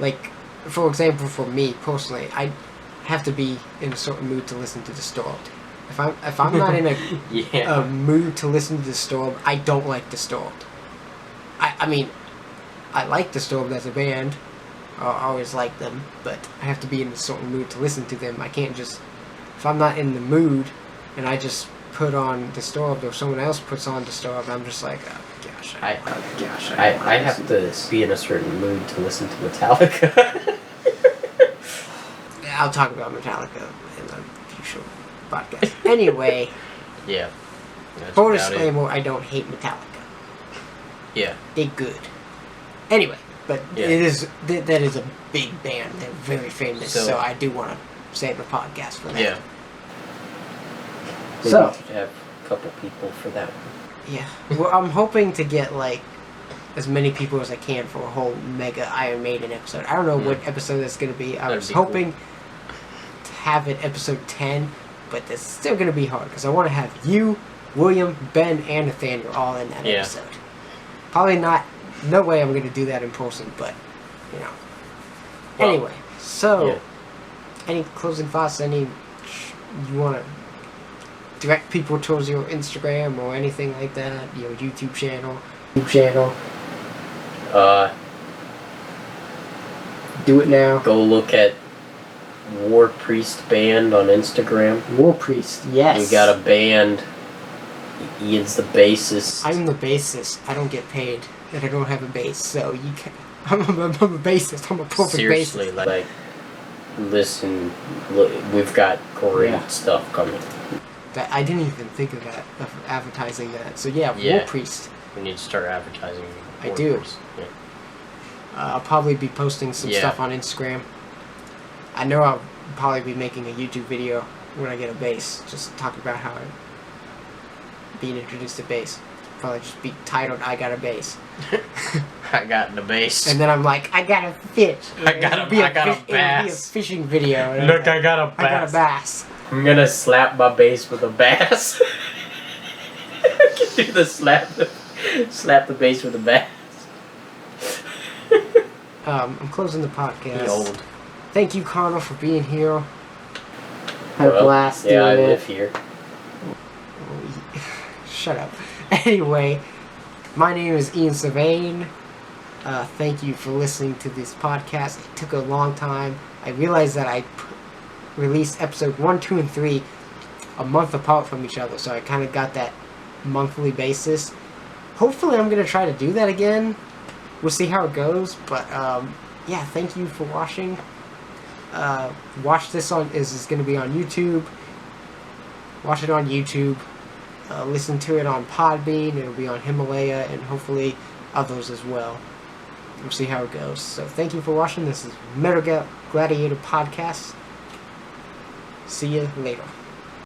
Like, for example, for me personally, I have to be in a certain mood to listen to Disturbed. If I'm not in Yeah. a mood to listen to Disturbed, I don't like Disturbed. I mean, I like Disturbed as a band. I always like them, but I have to be in a certain mood to listen to them. I can't just, if I'm not in the mood and I just put on Disturbed or someone else puts on Disturbed, I'm just like, oh gosh, I have listen to this. be in a certain mood to listen to Metallica. I'll talk about Metallica in the future podcast. Anyway, Yeah. That's full about it. disclaimer, I don't hate Metallica. Yeah. They're good. Anyway, but Yeah. that is a big band. They're very famous, So- so I do want to save the podcast for that. Yeah. So- So to have a couple people for that one. Yeah. Well, I'm hoping to get like as many people as I can for a whole mega Iron Maiden episode. I don't know what episode that's going to be. I That'd was be hoping to have it episode 10, but it's still going to be hard because I want to have you, William, Ben, and Nathaniel all in that Yeah. episode. Probably not. No way I'm going to do that in person, but you know. Well, Anyway, so yeah. any closing thoughts? You want to direct people towards your Instagram or anything like that? Your YouTube channel. Do it now. Go look at War Priest Band on Instagram. War Priest, yes. We got a band. Ian's the bassist. I'm the bassist. I don't get paid, and I don't have a bass, so you can. I'm a bassist. I'm a perfect Seriously, bassist. like, listen, we've got great Yeah. stuff coming. That I didn't even think of that, of advertising that. So yeah, Yeah. War Priest. We need to start advertising. I War do. Priest. Yeah. I'll probably be posting some Yeah. stuff on Instagram. I know I'll probably be making a YouTube video when I get a bass, just talking about how I'm being introduced to bass. Probably just be titled "I Got a Bass," I got the bass. and then I'm like, "I got a fish." I got a It'll be bass. It'll be a fishing video. and I'm Look, like, I got a I got a bass. bass. I'm gonna slap my bass with a bass. I can do the slap the bass with a bass. I'm closing the podcast. Be old. Thank you, Conor, for being here. Had a Well, blast. Yeah, I doing it. live here. Shut up. Anyway, my name is Ian Sylvain. Thank you for listening to this podcast. It took a long time. I realized that I released episode 1, 2, and 3 a month apart from each other, so I kind of got that monthly basis. Hopefully I'm going to try to do that again. We'll see how it goes, but yeah, thank you for watching. Watch this on, is going to be on YouTube. Watch it on YouTube. Listen to it on Podbean. It'll be on Himalaya and hopefully others as well. We'll see how it goes. So thank you for watching. This is Metal Gladiator Podcast. See you later.